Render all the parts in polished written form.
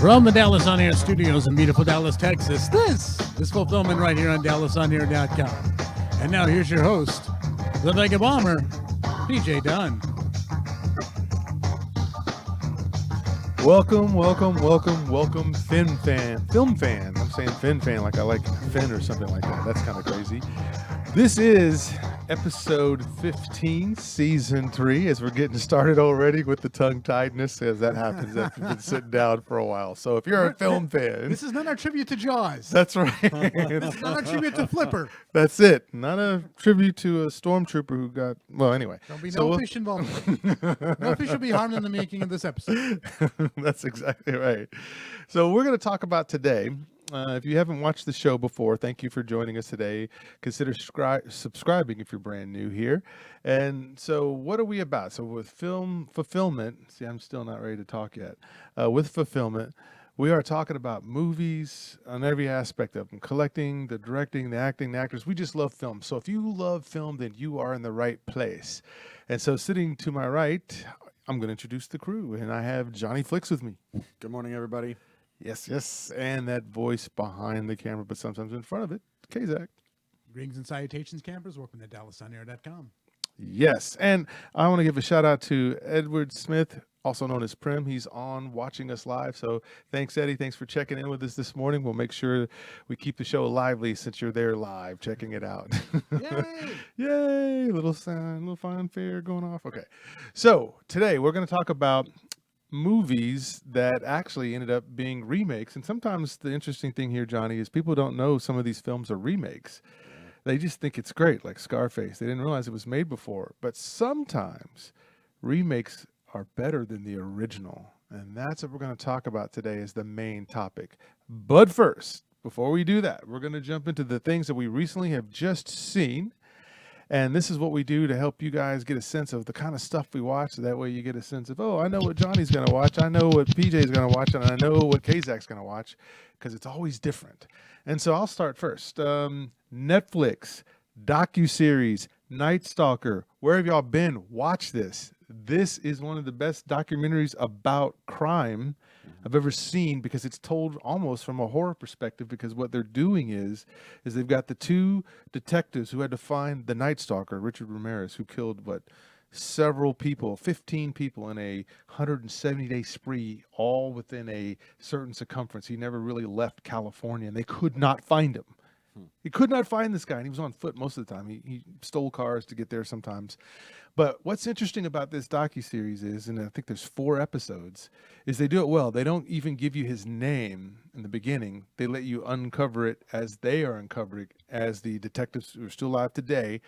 From the Dallas On Air studios in beautiful Dallas, Texas, this is Fulfillment right here on DallasOnAir.com. And now here's your host, the Vegabomber, PJ Dunn. Welcome, film fan. I'm saying fin fan like I like Finn or something like that. That's kind of crazy. This is episode 15, season 3, as we're getting started already with the tongue tiedness, as that happens after you've been sitting down for a while. So if you're a film fan... This is not our tribute to Jaws. That's right. This is not our tribute to Flipper. That's it. Not a tribute to a stormtrooper who got... Well, anyway. There'll be no fish involved. No fish will be harmed in the making of this episode. That's exactly right. So we're going to talk about today... if you haven't watched the show before, thank you for joining us today. Consider subscribing if you're brand new here. And so what are we about? So with film fulfillment, see, I'm still not ready to talk yet. With fulfillment, we are talking about movies on every aspect of them, collecting, the directing, the acting, the actors. We just love film. So if you love film, then you are in the right place. And so sitting to my right, I'm going to introduce the crew. And I have John E Flix with me. Good morning, everybody. Yes. And that voice behind the camera, but sometimes in front of it, Kazak. Greetings and salutations, campers. Welcome to DallasOnAir.com. Yes. And I want to give a shout out to Edward Smith, also known as Prim. He's on watching us live. So thanks, Eddie. Thanks for checking in with us this morning. We'll make sure we keep the show lively since you're there live, checking it out. Yay! Yay! Little sound, little fanfare going off. Okay. So today we're going to talk about movies that actually ended up being remakes. And sometimes the interesting thing here, Johnny, is people don't know some of these films are remakes. They just think it's great, like Scarface. They didn't realize it was made before. But sometimes remakes are better than the original. And that's what we're going to talk about today as the main topic. But first, before we do that, we're going to jump into the things that we recently have just seen. And this is what we do to help you guys get a sense of the kind of stuff we watch. So that way you get a sense of, oh, I know what Johnny's going to watch. I know what PJ's going to watch. And I know what Kazak's going to watch, because it's always different. And so I'll start first. Netflix, docuseries, Night Stalker. Where have y'all been? Watch this. This is one of the best documentaries about crime I've ever seen, because it's told almost from a horror perspective, because what they're doing is they've got the two detectives who had to find the Night Stalker, Richard Ramirez, who killed, several people, 15 people in a 170-day spree, all within a certain circumference. He never really left California, and they could not find him. He could not find this guy, and he was on foot most of the time. He stole cars to get there sometimes. But what's interesting about this docuseries is, and I think there's 4 episodes, is they do it well. They don't even give you his name in the beginning. They let you uncover it as they are uncovering, as the detectives who are still alive today,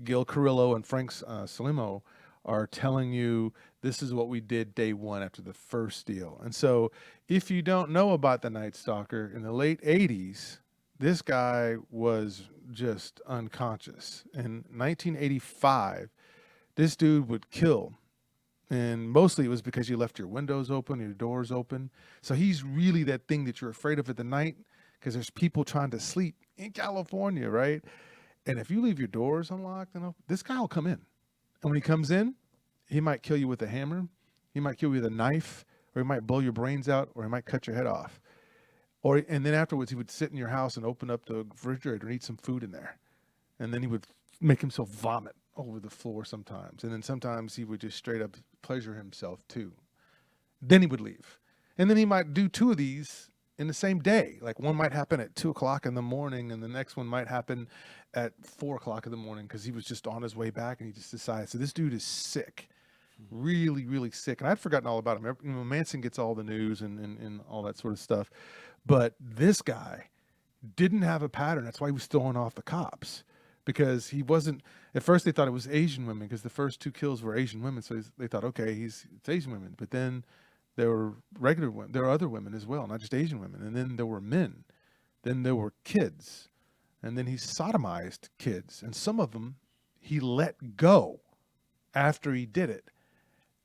Gil Carrillo and Frank Salimo, are telling you, this is what we did day one after the first deal. And so if you don't know about the Night Stalker, in the late 80s, this guy was just unconscious. In 1985, this dude would kill. And mostly it was because you left your windows open, your doors open. So he's really that thing that you're afraid of at the night, because there's people trying to sleep in California, right? And if you leave your doors unlocked, this guy will come in. And when he comes in, he might kill you with a hammer. He might kill you with a knife, or he might blow your brains out, or he might cut your head off. And then afterwards, he would sit in your house and open up the refrigerator and eat some food in there. And then he would make himself vomit over the floor sometimes. And then sometimes he would just straight up pleasure himself too. Then he would leave. And then he might do 2 of these in the same day. Like one might happen at 2 o'clock in the morning, and the next one might happen at 4 o'clock in the morning, because he was just on his way back and he just decided. So this dude is sick. Really, really sick. And I'd forgotten all about him. Manson gets all the news and all that sort of stuff. But this guy didn't have a pattern. That's why he was throwing off the cops, because he wasn't. At first, they thought it was Asian women, because the first 2 kills were Asian women. So they thought, okay, it's Asian women. But then there were regular women. There were other women as well, not just Asian women. And then there were men. Then there were kids. And then he sodomized kids. And some of them he let go after he did it.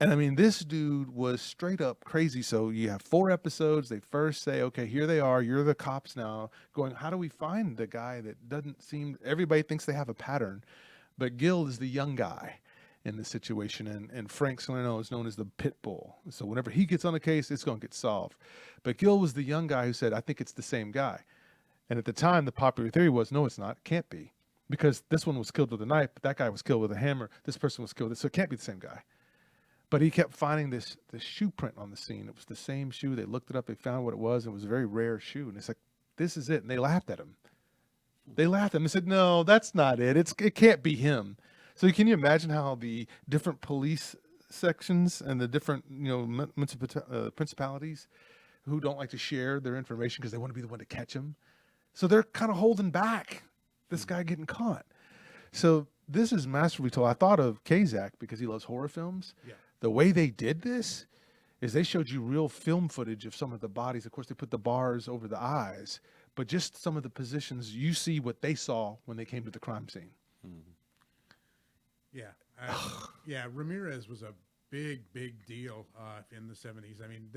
And I mean, this dude was straight up crazy. So you have 4 episodes. They first say, okay, here they are. You're the cops now, going, how do we find the guy that doesn't seem, everybody thinks they have a pattern, but Gil is the young guy. in this situation. And Frank Salerno is known as the pit bull. So whenever he gets on a case, it's going to get solved. But Gil was the young guy who said, I think it's the same guy. And at the time, the popular theory was, no, it's not. It can't be. Because this one was killed with a knife, but that guy was killed with a hammer. This person was killed. So it can't be the same guy. But he kept finding this shoe print on the scene. It was the same shoe. They looked it up. They found what it was. And it was a very rare shoe. And it's like, this is it. And they laughed at him. They laughed at him and said, no, that's not it. It can't be him. So can you imagine how the different police sections and the different, principalities who don't like to share their information because they want to be the one to catch him. So they're kind of holding back this guy getting caught. So this is masterfully told. I thought of Kazak because he loves horror films. Yeah. The way they did this is they showed you real film footage of some of the bodies. Of course, they put the bars over the eyes, but just some of the positions, you see what they saw when they came to the crime scene. Yeah. Ramirez was a big deal in the 70s. I mean,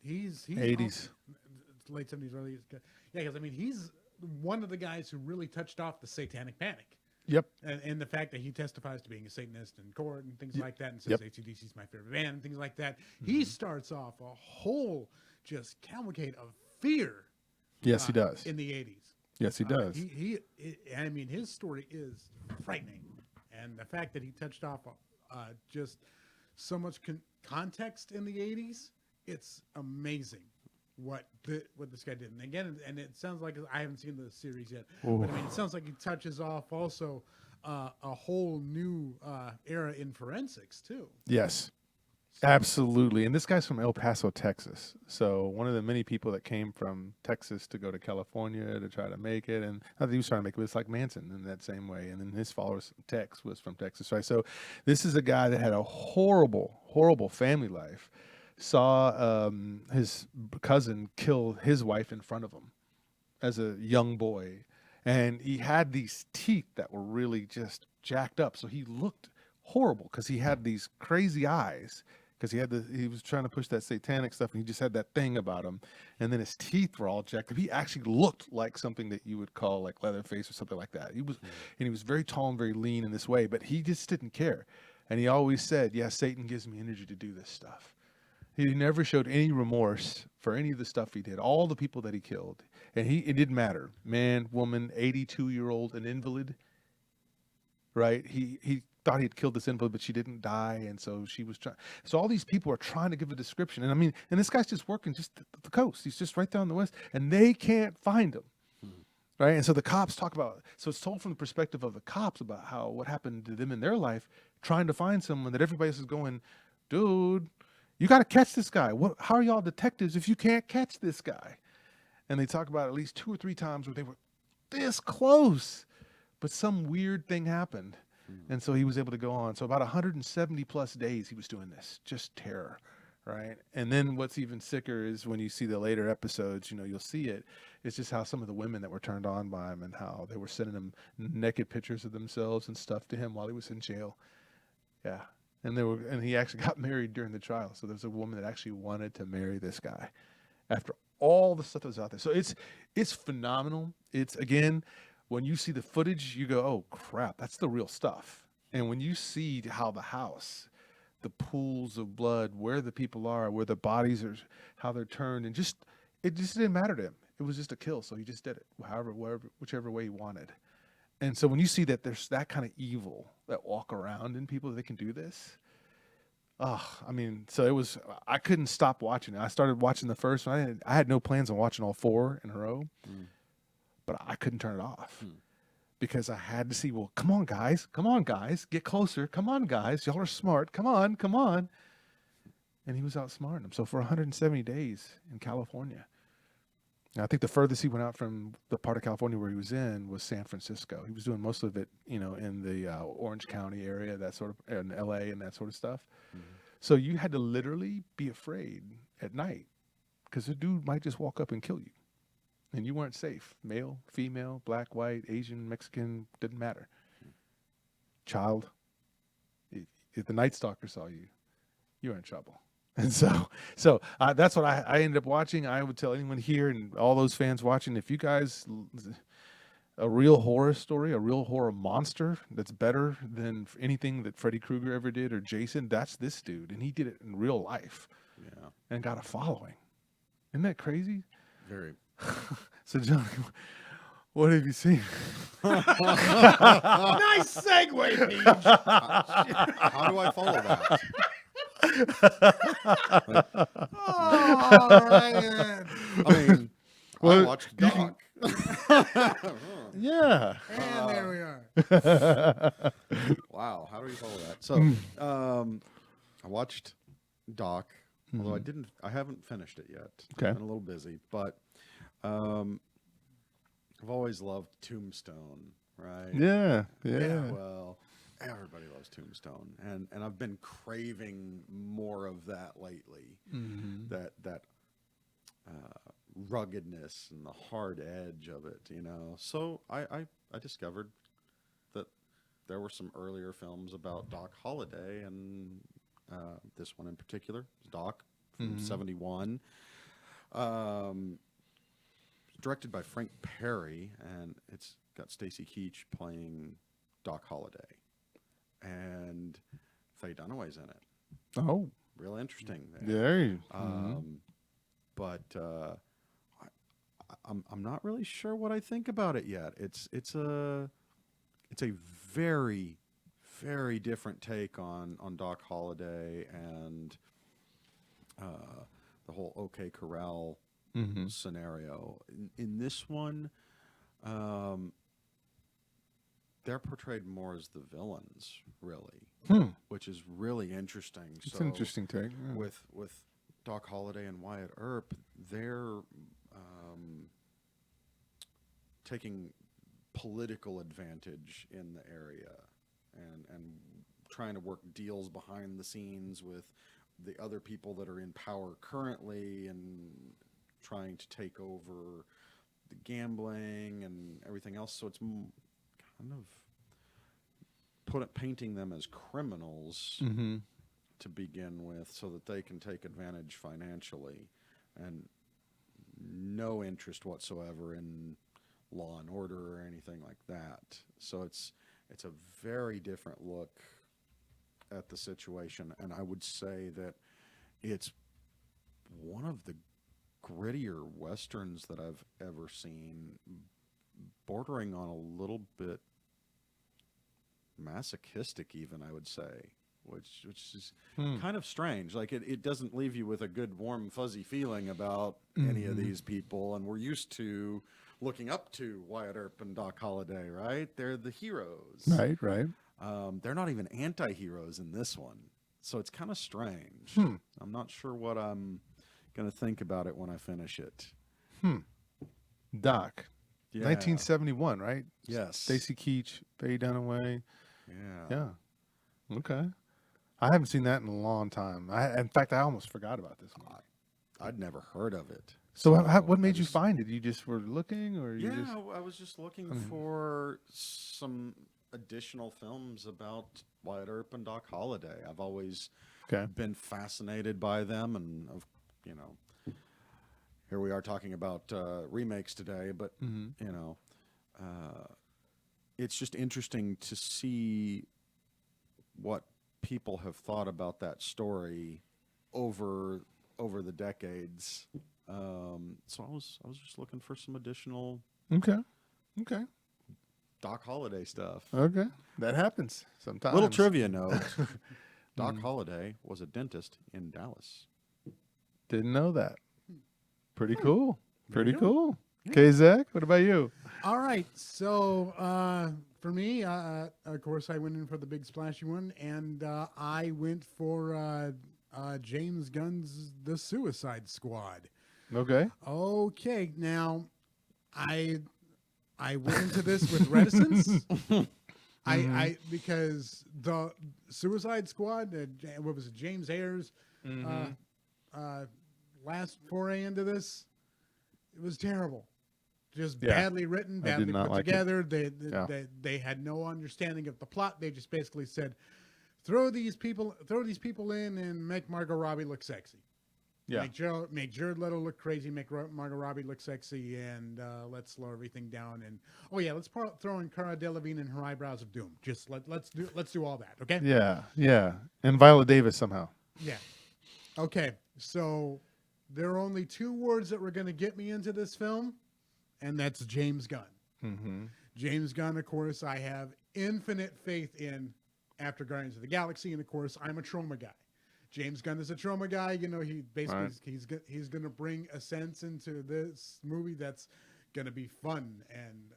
he's 80s. Late 70s, early. Yeah, because I mean, he's one of the guys who really touched off the satanic panic. Yep. And the fact that he testifies to being a Satanist in court and things like that, and says AC/DC is my favorite band and things like that. He starts off a whole just cavalcade of fear. Yes, he does. In the 80s. Yes, he does. I mean, his story is frightening. And the fact that he touched off just so much context in the 80s, it's amazing what this guy did. And again, and it sounds like, I haven't seen the series yet, but I mean, it sounds like he touches off also a whole new era in forensics too. Yes, absolutely. And this guy's from El Paso, Texas. So one of the many people that came from Texas to go to California to try to make it. And not that he was trying to make it, but it's like Manson in that same way. And then his followers, Tex, was from Texas, right? So this is a guy that had a horrible family life. Saw his cousin kill his wife in front of him as a young boy. And he had these teeth that were really just jacked up. So he looked horrible because he had these crazy eyes because he was trying to push that satanic stuff, and he just had that thing about him. And then his teeth were all jacked up. He actually looked like something that you would call like Leatherface or something like that. And he was very tall and very lean in this way, but he just didn't care. And he always said, yeah, Satan gives me energy to do this stuff. He never showed any remorse for any of the stuff he did, all the people that he killed. And it didn't matter. Man, woman, 82-year-old, an invalid, right? He thought he'd killed this invalid, but she didn't die. And so she was trying. So all these people are trying to give a description. And I mean, and this guy's just working just the coast. He's just right down the west. And they can't find him. Right? And so the cops talk about, so it's told from the perspective of the cops about what happened to them in their life, trying to find someone that everybody else is going, dude, you got to catch this guy. How are y'all detectives if you can't catch this guy? And they talk about at least 2 or 3 times where they were this close, but some weird thing happened. And so he was able to go on. So about 170 plus days he was doing this, just terror, right? And then what's even sicker is when you see the later episodes, you'll see it. It's just how some of the women that were turned on by him and how they were sending him naked pictures of themselves and stuff to him while he was in jail. Yeah. And he actually got married during the trial. So there's a woman that actually wanted to marry this guy after all the stuff that was out there. So it's phenomenal. It's, again, when you see the footage, you go, oh crap, that's the real stuff. And when you see how the house, the pools of blood, where the people are, where the bodies are, how they're turned, and it just didn't matter to him. It was just a kill. So he just did it, whichever way he wanted. And so when you see that there's that kind of evil that walk around in people, that they can do this. I mean, so I couldn't stop watching it. I started watching the first one. I had no plans on watching all 4 in a row, but I couldn't turn it off because I had to see, well, come on, guys, get closer. Come on, guys. Y'all are smart. Come on. And he was outsmarting them. So for 170 days in California, I think the furthest he went out from the part of California where he was in was San Francisco. He was doing most of it, in the Orange County area, that sort of, in LA and that sort of stuff. So you had to literally be afraid at night because the dude might just walk up and kill you. And you weren't safe. Male, female, black, white, Asian, Mexican, didn't matter. Child. If the Night Stalker saw you, you were in trouble. And so that's what I ended up watching. I would tell anyone here and all those fans watching, if you guys, a real horror story, a real horror monster that's better than anything that Freddy Krueger ever did or Jason, that's this dude. And he did it in real life Yeah. and got a following. Isn't that crazy? Very. So, Johnny, what have you seen? Nice segue, Peach. How do I follow that? Oh, Ryan. I mean, I Well, watched you Doc. Yeah. And there we are. Wow, how do we follow that? So, I watched Doc, although I haven't finished it yet. Okay. I've been a little busy, but I've always loved Tombstone, right? Yeah. Well, everybody loves Tombstone, and I've been craving more of that lately. That ruggedness and the hard edge of it, you know. So I discovered that there were some earlier films about Doc Holliday, and this one in particular, Doc from '71. Directed by Frank Perry, and it's got Stacy Keach playing Doc Holliday, and Faye Dunaway's in it. Oh, Real interesting there. there you But I'm not really sure what I think about it yet. It's a very, very different take on Doc Holliday and the whole OK Corral scenario. In this one, they're portrayed more as the villains, really, which is really interesting. It's an interesting take. Yeah. With Doc Holliday and Wyatt Earp, they're taking political advantage in the area and trying to work deals behind the scenes with the other people that are in power currently and trying to take over the gambling and everything else. So it's kind of painting them as criminals to begin with, so that they can take advantage financially, and no interest whatsoever in law and order or anything like that. So it's a very different look at the situation, and I would say that it's one of the grittier westerns that I've ever seen, bordering on a little bit masochistic even, I would say, which is kind of strange. Like it doesn't leave you with a good warm fuzzy feeling about any of these people, and we're used to looking up to Wyatt Earp and Doc Holliday, right? They're the heroes. Right. They're not even anti-heroes in this one, so it's kind of strange. I'm not sure what I'm going to think about it when I finish it. Doc. Yeah. 1971, right? Yes. Stacy Keach, Faye Dunaway. Yeah. Okay. I haven't seen that in a long time. In fact, I almost forgot about this one. I'd never heard of it. So what made you find it? You just were looking, or you just... I was just looking for some additional films about Wyatt Earp and Doc Holliday. I've always been fascinated by them, and here we are talking about remakes today, but it's just interesting to see what people have thought about that story over the decades. So I was just looking for some additional Okay. Doc Holliday stuff. Okay. That happens sometimes. Little trivia note: Doc Holliday was a dentist in Dallas. Didn't know that. Pretty cool. Pretty cool. Okay, Zach, what about you? All right. So for me, of course, I went in for the big splashy one, and I went for James Gunn's The Suicide Squad. Okay. Okay. Now, I went into this with reticence. I because the Suicide Squad, what was it, James Ayers, last foray into this, it was terrible. Just badly written, badly put together. They had no understanding of the plot. They just basically said, throw these people in and make Margot Robbie look sexy. Yeah. Make Jared Leto look crazy, make Margot Robbie look sexy, and let's slow everything down. And oh yeah, let's throw in Cara Delevingne and her eyebrows of doom. Just let's do all that, okay? Yeah. Yeah. And Viola Davis somehow. Yeah. Okay. So there are only two words that were going to get me into this film, and that's James Gunn. Mm-hmm. James Gunn, of course, I have infinite faith in after Guardians of the Galaxy, and of course, I'm a trauma guy. James Gunn is a trauma guy. You know, he basically Right. he's going to bring a sense into this movie that's going to be fun, and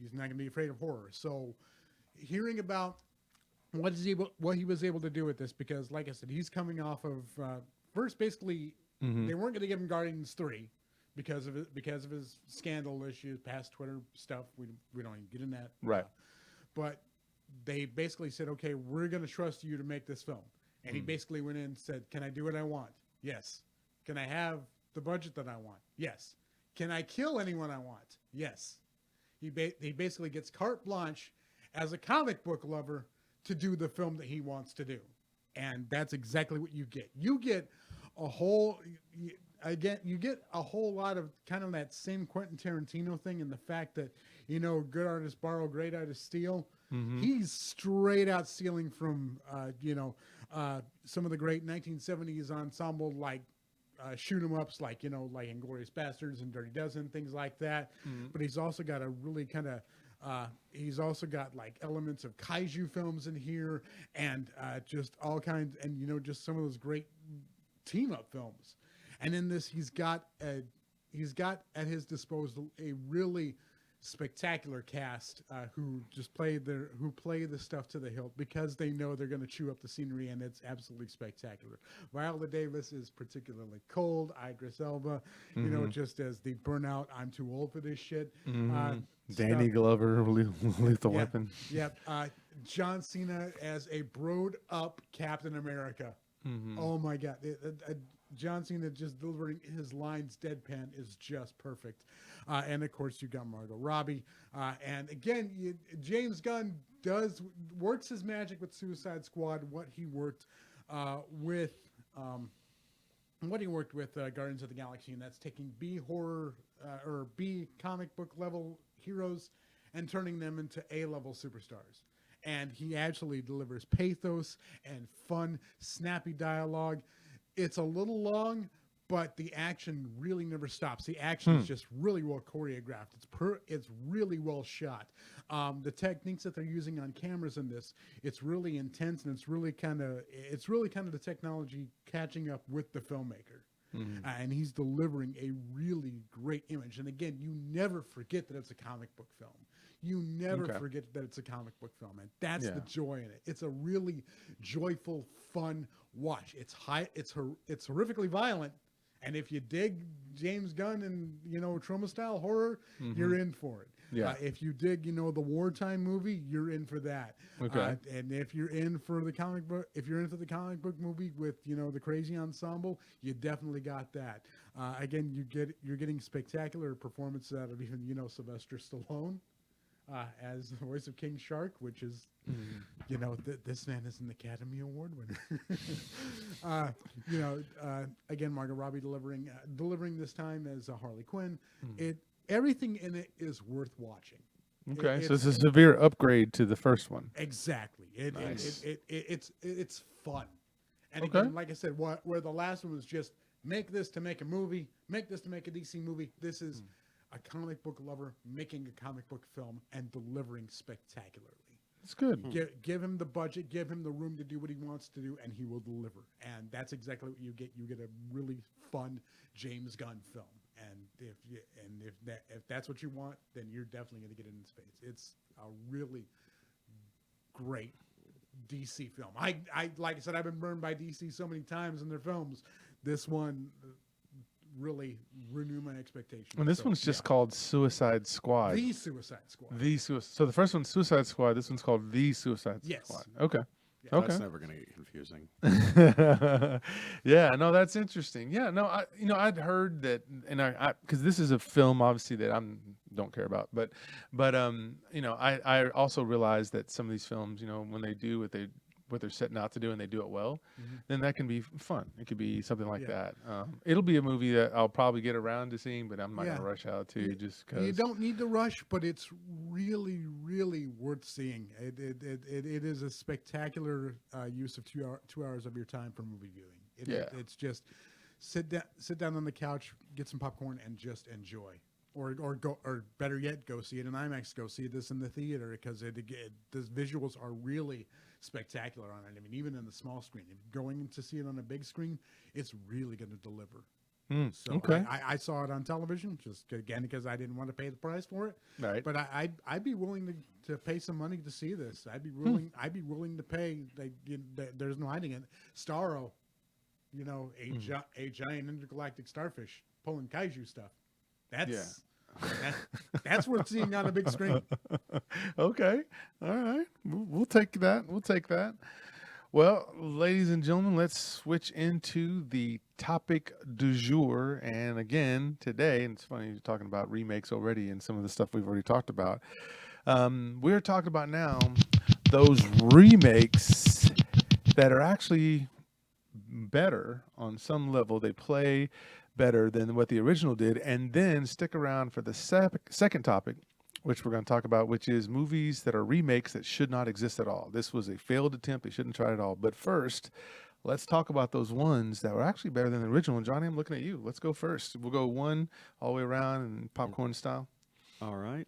he's not going to be afraid of horror. So, hearing about what he was able to do with this, because like I said, he's coming off of first basically Mm-hmm. they weren't going to give him Guardians 3 because of his scandal issues, past Twitter stuff. We don't even get in that. Right. But they basically said, okay, we're going to trust you to make this film. And he basically went in and said, can I do what I want? Yes. Can I have the budget that I want? Yes. Can I kill anyone I want? Yes. He basically gets carte blanche as a comic book lover to do the film that he wants to do. And that's exactly what you get. You get a whole lot of kind of that same Quentin Tarantino thing, and the fact that, you know, good artists borrow, great artists steal. Mm-hmm. He's straight out stealing from, some of the great 1970s ensemble, like shoot 'em ups, like, you know, like Inglourious Bastards and Dirty Dozen, things like that. Mm-hmm. But he's also got a really kind of he's also got like elements of kaiju films in here, and just all kinds, and, you know, just some of those great team up films. And in this, he's got at his disposal a really spectacular cast who play the stuff to the hilt, because they know they're going to chew up the scenery, and it's absolutely spectacular. Viola Davis is particularly cold. Idris Elba, you know, just as the burnout, I'm too old for this shit. Danny stuff. Glover, Lethal Weapon. Yep. John Cena as a broed up Captain America. Mm-hmm. Oh my God. John Cena just delivering his lines deadpan is just perfect. And of course, you got Margot Robbie. And again, James Gunn works his magic with Suicide Squad. What he worked with Guardians of the Galaxy, and that's taking B horror or B comic book level heroes and turning them into A level superstars. And he actually delivers pathos and fun, snappy dialogue. It's a little long, but the action really never stops. The action is just really well choreographed. It's really well shot. The techniques that they're using on cameras in this, it's really intense, and it's really kind of the technology catching up with the filmmaker. And he's delivering a really great image. And again, you never forget that it's a comic book film. You never forget that it's a comic book film, and that's the joy in it. It's a really joyful, fun watch. It's horrifically violent, and if you dig James Gunn and, you know, trauma style horror, you're in for it. Yeah. If you dig, you know, the wartime movie, you're in for that. Okay. And if you're in for the comic book, movie with, you know, the crazy ensemble, you definitely got that. Again, you're getting spectacular performances out of even, you know, Sylvester Stallone. As the voice of King Shark, which is, you know, this man is an Academy Award winner. Again, Margot Robbie delivering this time as Harley Quinn. Everything in it is worth watching. Okay, so it's a severe upgrade to the first one. Exactly. Nice. It's fun. And Okay. again, like I said, where the last one was just make this to make a movie, make this to make a DC movie, this is a comic book lover making a comic book film and delivering spectacularly. It's good. Give him the budget, give him the room to do what he wants to do, and he will deliver. And that's exactly what you get. You get a really fun James Gunn film. And if that's what you want, then you're definitely going to get it in space. It's a really great DC film. I like I said, I've been burned by DC so many times in their films. This one really renew my expectations. And this one's just called Suicide Squad. The Suicide Squad. So the first one's Suicide Squad. This one's called The Suicide Squad. Okay. Yeah. Okay. That's never going to get confusing. Yeah, no, that's interesting. Yeah, no, I'd heard that, and I because this is a film obviously that I don't care about, but I also realized that some of these films, you know, when they do what they what they're setting out to do and they do it well, Mm-hmm. then that can be fun. It could be something like Yeah. that. It'll be a movie that I'll probably get around to seeing, but I'm not Yeah. going to rush out to You- just You because. don't need to rush, but it's really, really worth seeing. It is a spectacular use of 2 hours of your time for movie viewing. It's just sit down on the couch, get some popcorn, and just enjoy. Or go, or better yet, go see it in IMAX. Go see this in the theater because the visuals are really spectacular on it. I mean, even in the small screen, if you're going to see it on a big screen, it's really going to deliver. So Okay. I saw it on television, just again because I didn't want to pay the price for it. Right. But I'd be willing to pay some money to see this. I'd be willing to pay. There's no hiding it. Starro, a giant intergalactic starfish pulling kaiju stuff. That's worth seeing on a big screen. Okay. All right. We'll take that. We'll take that. Well, ladies and gentlemen, let's switch into the topic du jour. And again, today, and it's funny you're talking about remakes already and some of the stuff we've already talked about. We're talking about now those remakes that are actually better on some level. They play better than what the original did. And then stick around for the second topic, which we're going to talk about, which is movies that are remakes that should not exist at all. This was a failed attempt. They shouldn't try it at all. But first, let's talk about those ones that were actually better than the original. And Johnny, I'm looking at you. Let's go first. We'll go one all the way around in popcorn style. All right.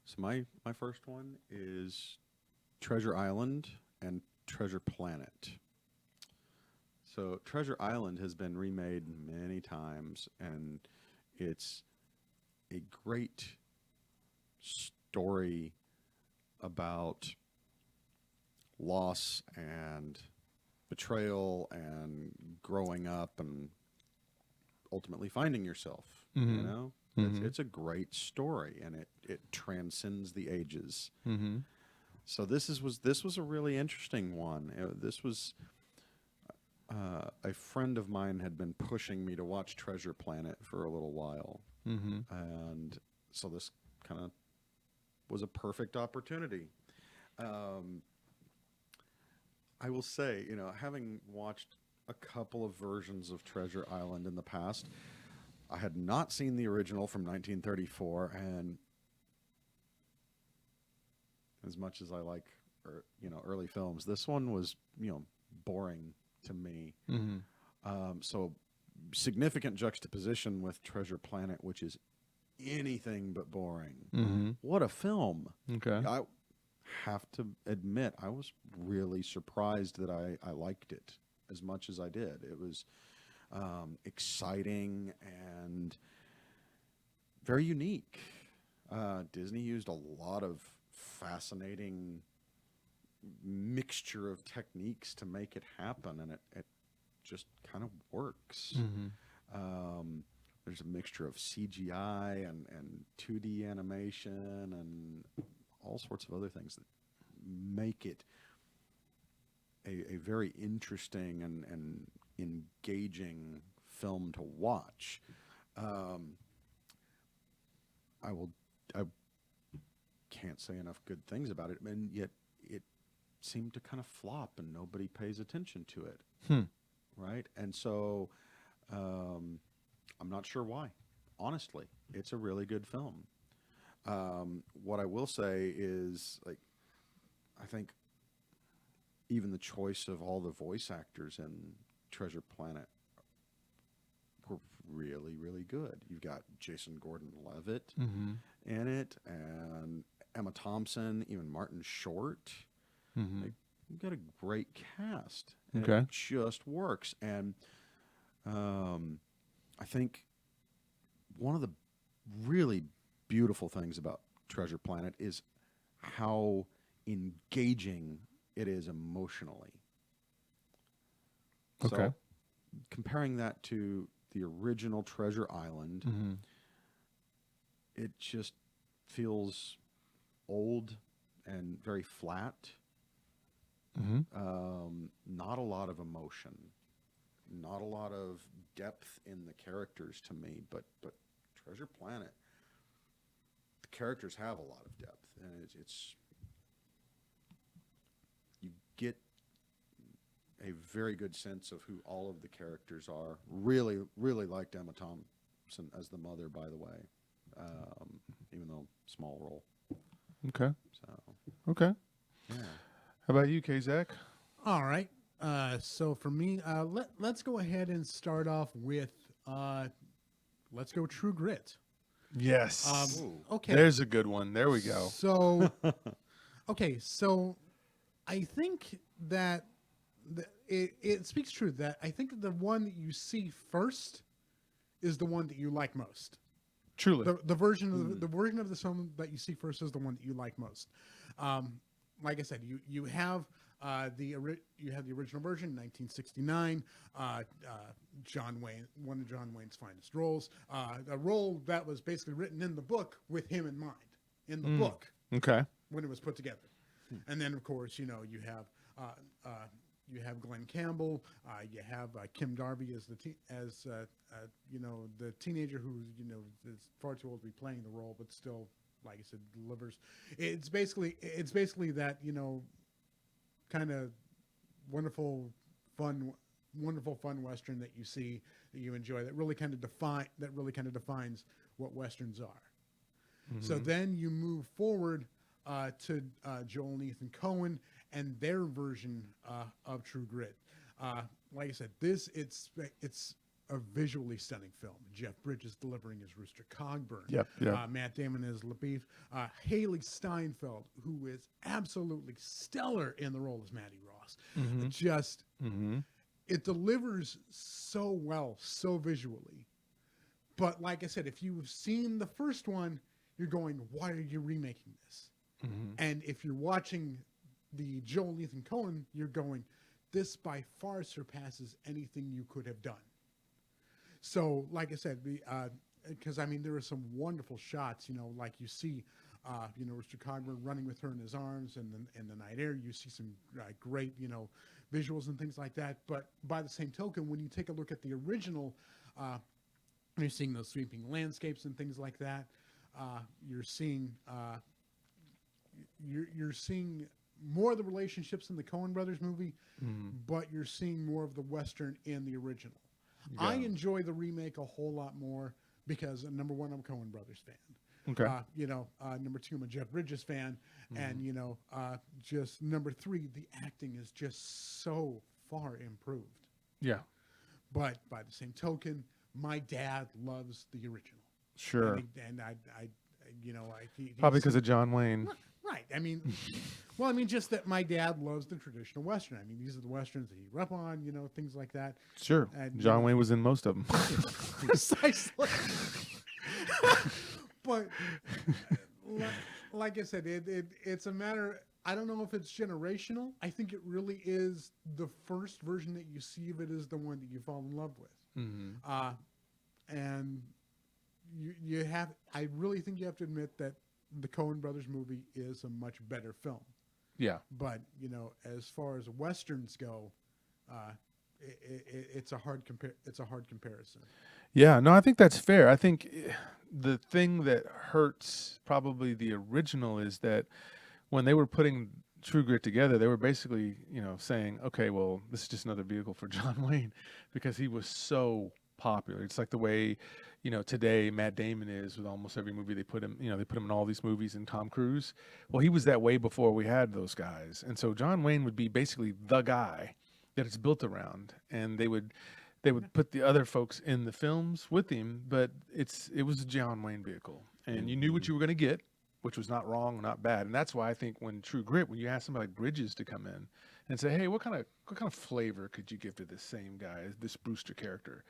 So my first one is Treasure Island and Treasure Planet. So Treasure Island has been remade many times, and it's a great story about loss and betrayal and growing up and ultimately finding yourself. Mhm. You know, Mhm. it's a great story, and it transcends the ages. Mm-hmm. So this was a really interesting one. This was a friend of mine had been pushing me to watch Treasure Planet for a little while, Mm-hmm. and so this kind of was a perfect opportunity. I will say, having watched a couple of versions of Treasure Island in the past, I had not seen the original from 1934, and as much as I like, early films, this one was, boring to me. Mm-hmm. So significant juxtaposition with Treasure Planet, which is anything but boring. Mm-hmm. What a film. Okay. I have to admit, I was really surprised that I liked it as much as I did. It was exciting and very unique. Disney used a lot of fascinating mixture of techniques to make it happen, and it just kind of works. Mm-hmm. There's a mixture of CGI and 2D animation and all sorts of other things that make it a very interesting and engaging film to watch. I can't say enough good things about it, and yet it seemed to kind of flop and nobody pays attention to it. Right? And so I'm not sure why. Honestly, it's a really good film. What I will say is, I think even the choice of all the voice actors in Treasure Planet were really, really good. You've got Jason Gordon-Levitt Mm-hmm. in it, and Emma Thompson, even Martin Short. Mm-hmm. You've got a great cast. And Okay. It just works. And I think one of the really beautiful things about Treasure Planet is how engaging it is emotionally. Okay. So, comparing that to the original Treasure Island, Mm-hmm. it just feels old and very flat. Mm-hmm. Not a lot of emotion, not a lot of depth in the characters to me, but Treasure Planet, the characters have a lot of depth, and it's you get a very good sense of who all of the characters are. Really, really liked Emma Thompson as the mother, by the way, even though small role. Okay. So, Okay. yeah. How about you, Kazak? All right. So for me, let's go ahead and start off with let's go True Grit. Yes. Okay. There's a good one. There we go. So, okay. So I think that it speaks true that I think the one that you see first is the one that you like most. Truly. The version of the version of the film that you see first is the one that you like most. Like I said, you have the original version, 1969. John Wayne, one of John Wayne's finest roles, a role that was basically written in the book with him in mind, in the book Okay. when it was put together. And then, of course, you have Glenn Campbell, you have Kim Darby as the teenager who is far too old to be playing the role, but still, like I said, delivers. It's basically that kind of wonderful fun Western that you see, that you enjoy, that really kind of defines what Westerns are. So then you move forward to Joel and Ethan Coen and their version of True Grit. Like I said, it's a visually stunning film. Jeff Bridges delivering as Rooster Cogburn. Yep. Matt Damon as LaBeef. Haley Steinfeld, who is absolutely stellar in the role as Maddie Ross. It delivers so well, so visually. But like I said, if you've seen the first one, you're going, why are you remaking this? And if you're watching the Joel and Ethan Coen, you're going, this by far surpasses anything you could have done. So, like I said, because there are some wonderful shots, like you see, Rooster Cogburn running with her in his arms, and then in the night air, you see some great, visuals and things like that. But by the same token, when you take a look at the original, you're seeing those sweeping landscapes and things like that. You're seeing more of the relationships in the Coen Brothers movie, but you're seeing more of the Western in the original. Yeah. I enjoy the remake a whole lot more because number one, I'm a Coen Brothers fan. Okay. Number two, I'm a Jeff Bridges fan, and just number three, the acting is just so far improved. Yeah. But by the same token, my dad loves the original. Sure. And I Probably because of John Wayne. Right. Just that my dad loves the traditional Western. These are the Westerns that he grew up on, things like that. Sure. And, John Wayne was in most of them. Precisely. But like I said, it's a matter, I don't know if it's generational. I think it really is the first version that you see of it is the one that you fall in love with. And I really think you have to admit that the Coen Brothers movie is a much better film. Yeah. But, as far as Westerns go, it's a hard comparison. Yeah, no, I think that's fair. I think the thing that hurts probably the original is that when they were putting True Grit together, they were basically, saying, okay, well, this is just another vehicle for John Wayne because he was so popular. It's like the way, today Matt Damon is with almost every movie they put him, they put him in all these movies, and Tom Cruise. Well, he was that way before we had those guys. And so John Wayne would be basically the guy that it's built around, and they would put the other folks in the films with him, but it was a John Wayne vehicle, and you knew what you were going to get, which was not wrong, not bad. And that's why I think when True Grit, when you ask somebody like Bridges to come in and say, hey, what kind of flavor could you give to this same guy, this Brewster character?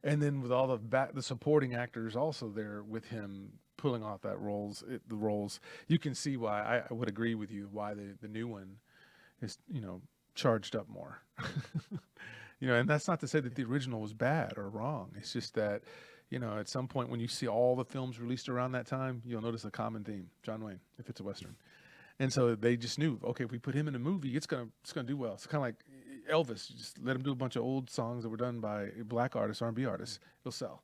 And then with all the supporting actors also there with him pulling off the roles, you can see why I would agree with you why the new one is charged up more. And that's not to say that the original was bad or wrong. It's just that at some point when you see all the films released around that time, you'll notice a common theme: John Wayne, if it's a Western. And so they just knew, okay, if we put him in a movie, it's gonna do well. It's kind of like Elvis. You just let him do a bunch of old songs that were done by black artists, R&B artists. It'll sell.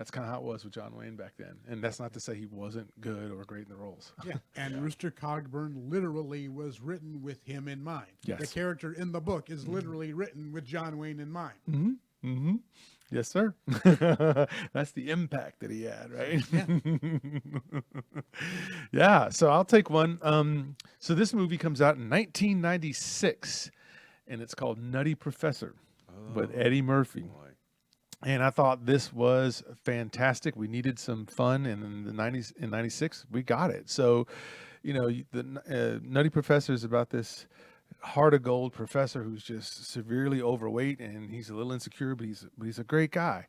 That's kind of how it was with John Wayne back then. And that's not to say he wasn't good or great in the roles. Yeah, and Rooster Cogburn literally was written with him in mind. Yes. The character in the book is literally written with John Wayne in mind. Mm-hmm. Mm-hmm. Yes, sir. That's the impact that he had, right? Yeah. Yeah. So I'll take one. So this movie comes out in 1996, and it's called Nutty Professor with Eddie Murphy. Boy. And I thought this was fantastic. We needed some fun, and in the 90s, in 96, we got it. So, you know, the Nutty Professor is about this heart of gold professor who's just severely overweight, and he's a little insecure, but he's a great guy.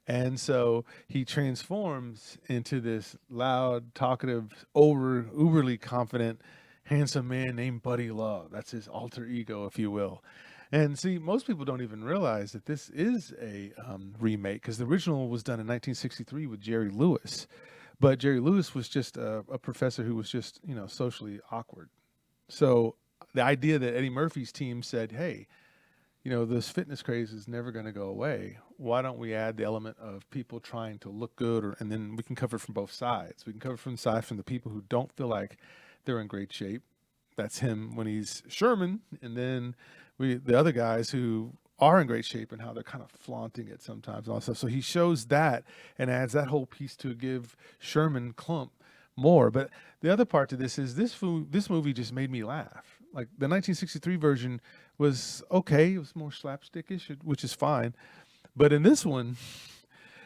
And so he transforms into this loud, talkative, uberly confident, handsome man named Buddy Love. That's his alter ego, if you will. And see, most people don't even realize that this is a remake, because the original was done in 1963 with Jerry Lewis. But Jerry Lewis was just a professor who was just, you know, socially awkward. So the idea that Eddie Murphy's team said, hey, you know, this fitness craze is never going to go away. Why don't we add the element of people trying to look good, and then we can cover it from both sides. We can cover from the side from the people who don't feel like they're in great shape. That's him when he's Sherman, and then the other guys who are in great shape and how they're kind of flaunting it sometimes and all that stuff. So he shows that and adds that whole piece to give Sherman Clump more. But the other part to this is this movie just made me laugh. Like the 1963 version was okay. It was more slapstickish, which is fine. But in this one,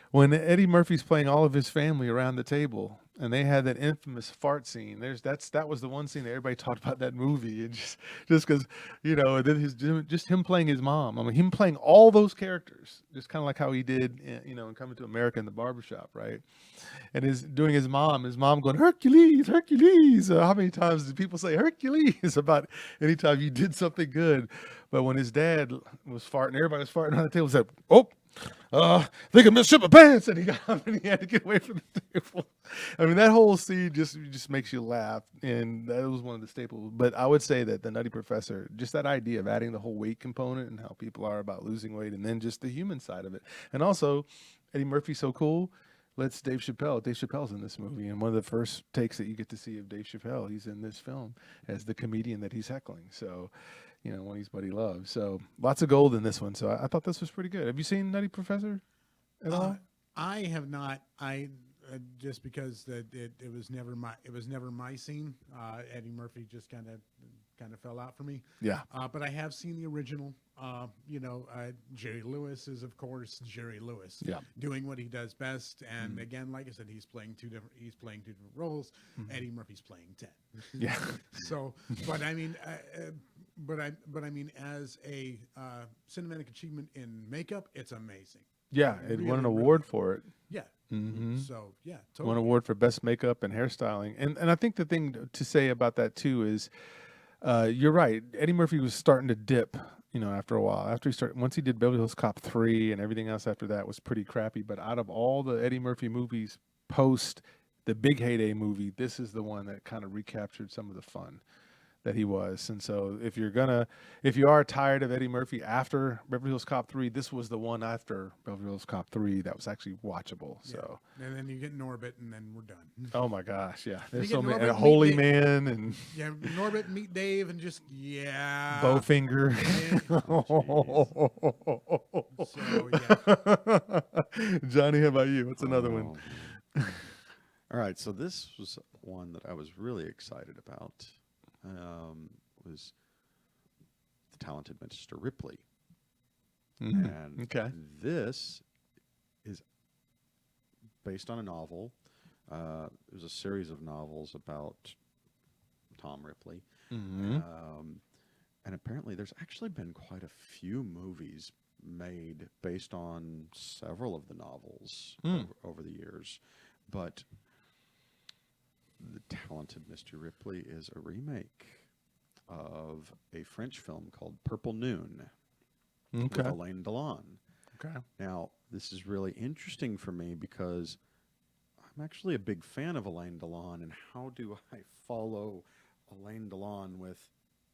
when Eddie Murphy's playing all of his family around the table, and they had that infamous fart scene. That was the one scene that everybody talked about that movie, and just because, you know, and then just him playing his mom. I mean, him playing all those characters, just kind of like how he did, you know, in Coming to America in the barbershop, right? And doing his mom going, Hercules, Hercules. How many times did people say Hercules about anytime you did something good? But when his dad was farting, everybody was farting on the table, said, oh, think of Mississippi pants, and he got up and he had to get away from the table. I mean, that whole scene just makes you laugh, and that was one of the staples. But I would say that the Nutty Professor, just that idea of adding the whole weight component and how people are about losing weight, and then just the human side of it, and also Eddie Murphy's so cool. Let's Dave Chappelle. Dave Chappelle's in this movie, and one of the first takes that you get to see of Dave Chappelle, he's in this film as the comedian that he's heckling. So, you know, when he's Buddy Love. So lots of gold in this one. So I thought this was pretty good. Have you seen Nutty Professor at all? I have not. I just because it was never my scene. Eddie Murphy just kind of fell out for me. Yeah. But I have seen the original. You know, Jerry Lewis is of course Jerry Lewis. Yeah. Doing what he does best. And again, like I said, he's playing two different roles. Eddie Murphy's playing 10. Yeah. So, but I mean, but I mean, as a cinematic achievement in makeup, it's amazing. Yeah, it won an award for it. Yeah. Mm-hmm. So yeah, totally. Won an award for best makeup and hairstyling. And I think the thing to say about that too is, you're right. Eddie Murphy was starting to dip, you know, after a while. Once he did Beverly Hills Cop 3 and everything else after that was pretty crappy. But out of all the Eddie Murphy movies post the big heyday movie, this is the one that kind of recaptured some of the fun that he was. And so if you are tired of Eddie Murphy after Beverly Hills Cop 3, this was the one after Beverly Hills Cop 3 that was actually watchable. Yeah. So, and then you get Norbit, and then we're done. oh my gosh, yeah, there's You so get many, Norbit, and a Meet Holy Dave. Man and Yeah, Norbit, meet Dave, and just Bowfinger. So yeah. Johnny, how about you? What's another one? All right, so this was one that I was really excited about. Was The Talented Mr. Ripley. And Okay. this is based on a novel. It was a series of novels about Tom Ripley. Mm-hmm. And apparently there's actually been quite a few movies made based on several of the novels over the years. But The Talented Mr. Ripley is a remake of a French film called Purple Noon with Okay. Alain Delon. Okay. Now, this is really interesting for me because I'm actually a big fan of Alain Delon, and how do I follow Alain Delon with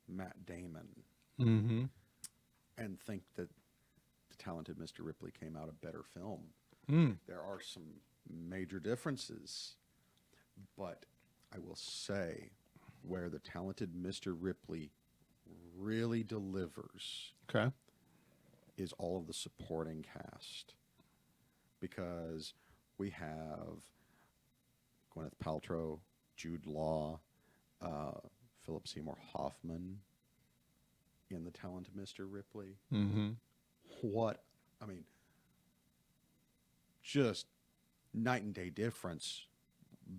Matt Damon Mm-hmm. and think that The Talented Mr. Ripley came out a better film? There are some major differences, but I will say where the talented Mr. Ripley really delivers Okay. is all of the supporting cast, because we have Gwyneth Paltrow, Jude Law, Philip Seymour Hoffman in The Talented Mr. Ripley. Mm-hmm. I mean, just night and day difference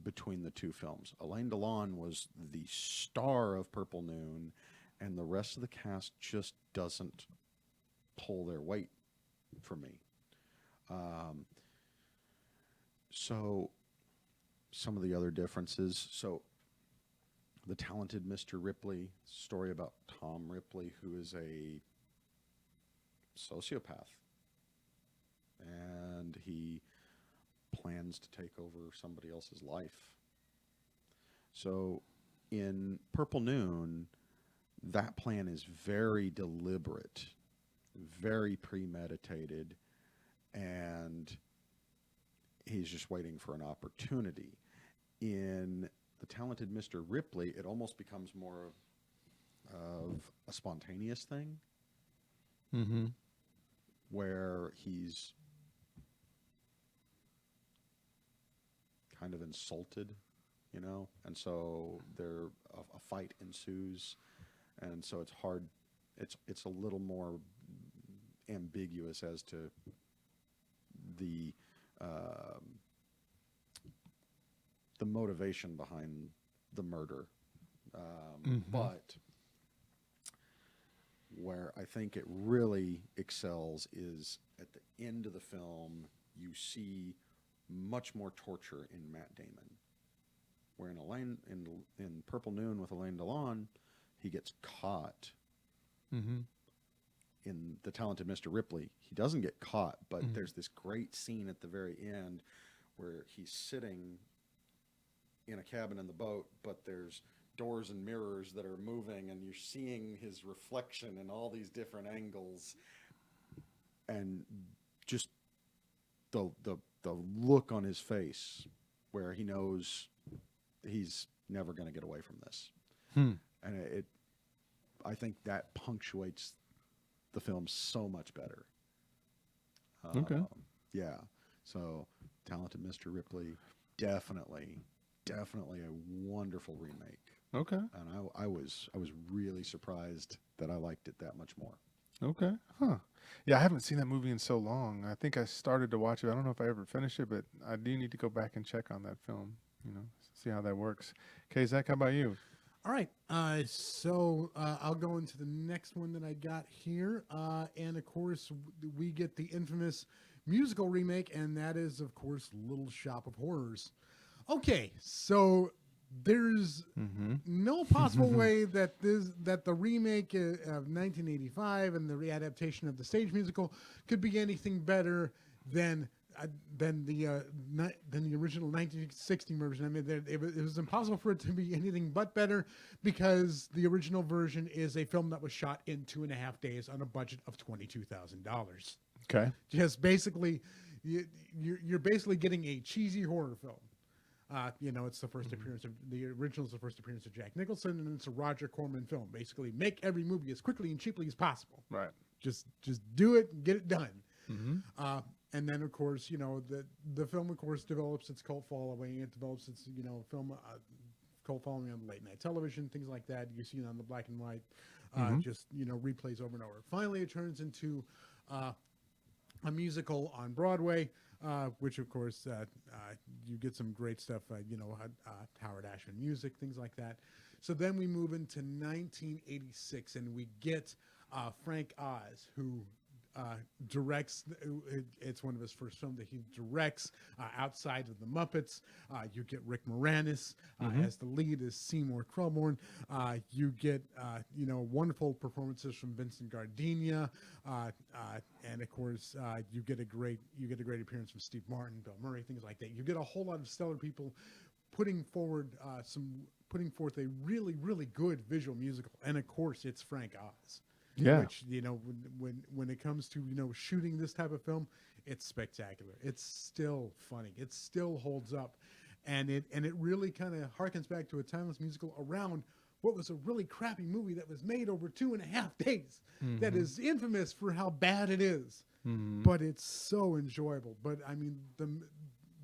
between the two films. Alain Delon was the star of Purple Noon, and the rest of the cast just doesn't pull their weight for me. So some of the other differences. So The Talented Mr. Ripley, story about Tom Ripley, who is a sociopath, and he plans to take over somebody else's life. So in Purple Noon, that plan is very deliberate, very premeditated, and he's just waiting for an opportunity. In The Talented Mr. Ripley, it almost becomes more of a spontaneous thing, Mm-hmm. where he's kind of insulted, and so a fight ensues, and so it's hard. It's a little more ambiguous as to the motivation behind the murder, but where I think it really excels is at the end of the film. You see much more torture in Matt Damon, where in Purple Noon with Alain Delon, he gets caught. Mm-hmm. In The Talented Mr. Ripley, he doesn't get caught, but there's this great scene at the very end where he's sitting in a cabin in the boat, but there's doors and mirrors that are moving, and you're seeing his reflection in all these different angles, and just the look on his face where he knows he's never going to get away from this. And I think that punctuates the film so much better. Okay. Yeah. So Talented Mr. Ripley, definitely a wonderful remake. Okay. And I was really surprised that I liked it that much more. Okay. Huh. Yeah, I haven't seen that movie in so long. I think I started to watch it. I don't know if I ever finished it, but I do need to go back and check on that film, see how that works. Okay, Zach, how about you? All right. So I'll go into the next one that I got here. And of course, we get the infamous musical remake, and that is, of course, Little Shop of Horrors. Okay, so there's no possible way that the remake of 1985 and the readaptation of the stage musical could be anything better than the original 1960 version. I mean, it was impossible for it to be anything but better, because the original version is a film that was shot in 2.5 days on a budget of $22,000. Okay. Just basically, you're basically getting a cheesy horror film. It's the first appearance of the original is the first appearance of Jack Nicholson, and it's a Roger Corman film. Basically, make every movie as quickly and cheaply as possible. Right. Just do it and get it done. And then, of course, the film, of course, develops its cult following. It develops its, film cult following on late night television, things like that. You see it on the black and white, just, replays over and over. Finally, it turns into a musical on Broadway, which, of course, you get some great stuff, Howard Ashman music, things like that. So then we move into 1986, and we get Frank Oz, who directs. It's one of his first films that he directs outside of the Muppets. You get Rick Moranis as the lead as Seymour Krelborn. You get wonderful performances from Vincent Gardenia, and of course you get a great appearance from Steve Martin, Bill Murray, things like that. You get a whole lot of stellar people putting forth a really, really good visual musical, and of course it's Frank Oz. Yeah. Which, when it comes to, shooting this type of film, it's spectacular. It's still funny. It still holds up, and it really kind of harkens back to a timeless musical around what was a really crappy movie that was made over 2.5 days. That is infamous for how bad it is, but it's so enjoyable. But I mean,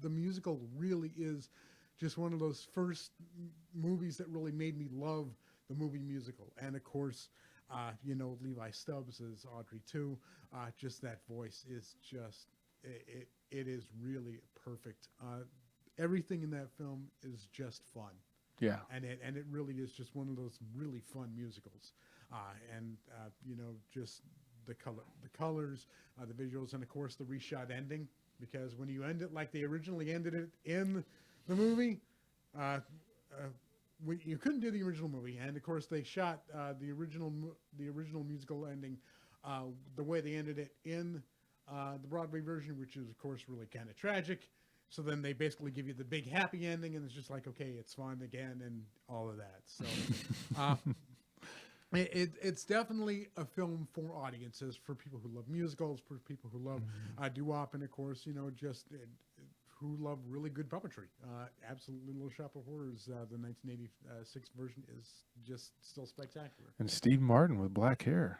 the musical really is just one of those first movies that really made me love the movie musical. And of course, Levi Stubbs as Audrey too. Just that voice is just it is really perfect. Everything in that film is just fun. Yeah. And it really is just one of those really fun musicals. Just the colors, the visuals, and of course the reshot ending. Because when you end it like they originally ended it in the movie, you couldn't do the original movie, and of course they shot the original musical ending the way they ended it in the Broadway version, which is of course really kind of tragic. So then they basically give you the big happy ending, and it's just like, okay, it's fun again, and all of that. So it's definitely a film for audiences, for people who love musicals, for people who love doo-wop, and of course, who love really good puppetry. Absolutely, Little Shop of Horrors, the 1986 version is just still spectacular. And Steve Martin with black hair.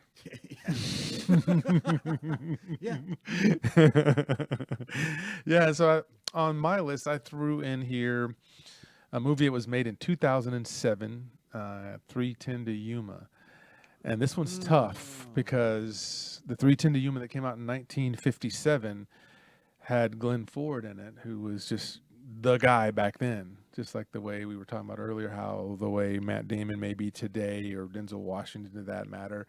Yeah. Yeah, so on my list, I threw in here a movie that was made in 2007, 3:10 to Yuma. And this one's tough because the 3:10 to Yuma that came out in 1957 had Glenn Ford in it, who was just the guy back then, just like the way we were talking about earlier, how the way Matt Damon may be today, or Denzel Washington to that matter.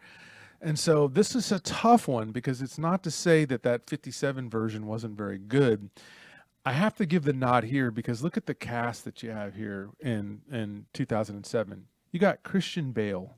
And so this is a tough one because it's not to say that 57 version wasn't very good. I have to give the nod here because look at the cast that you have here in 2007. You got Christian Bale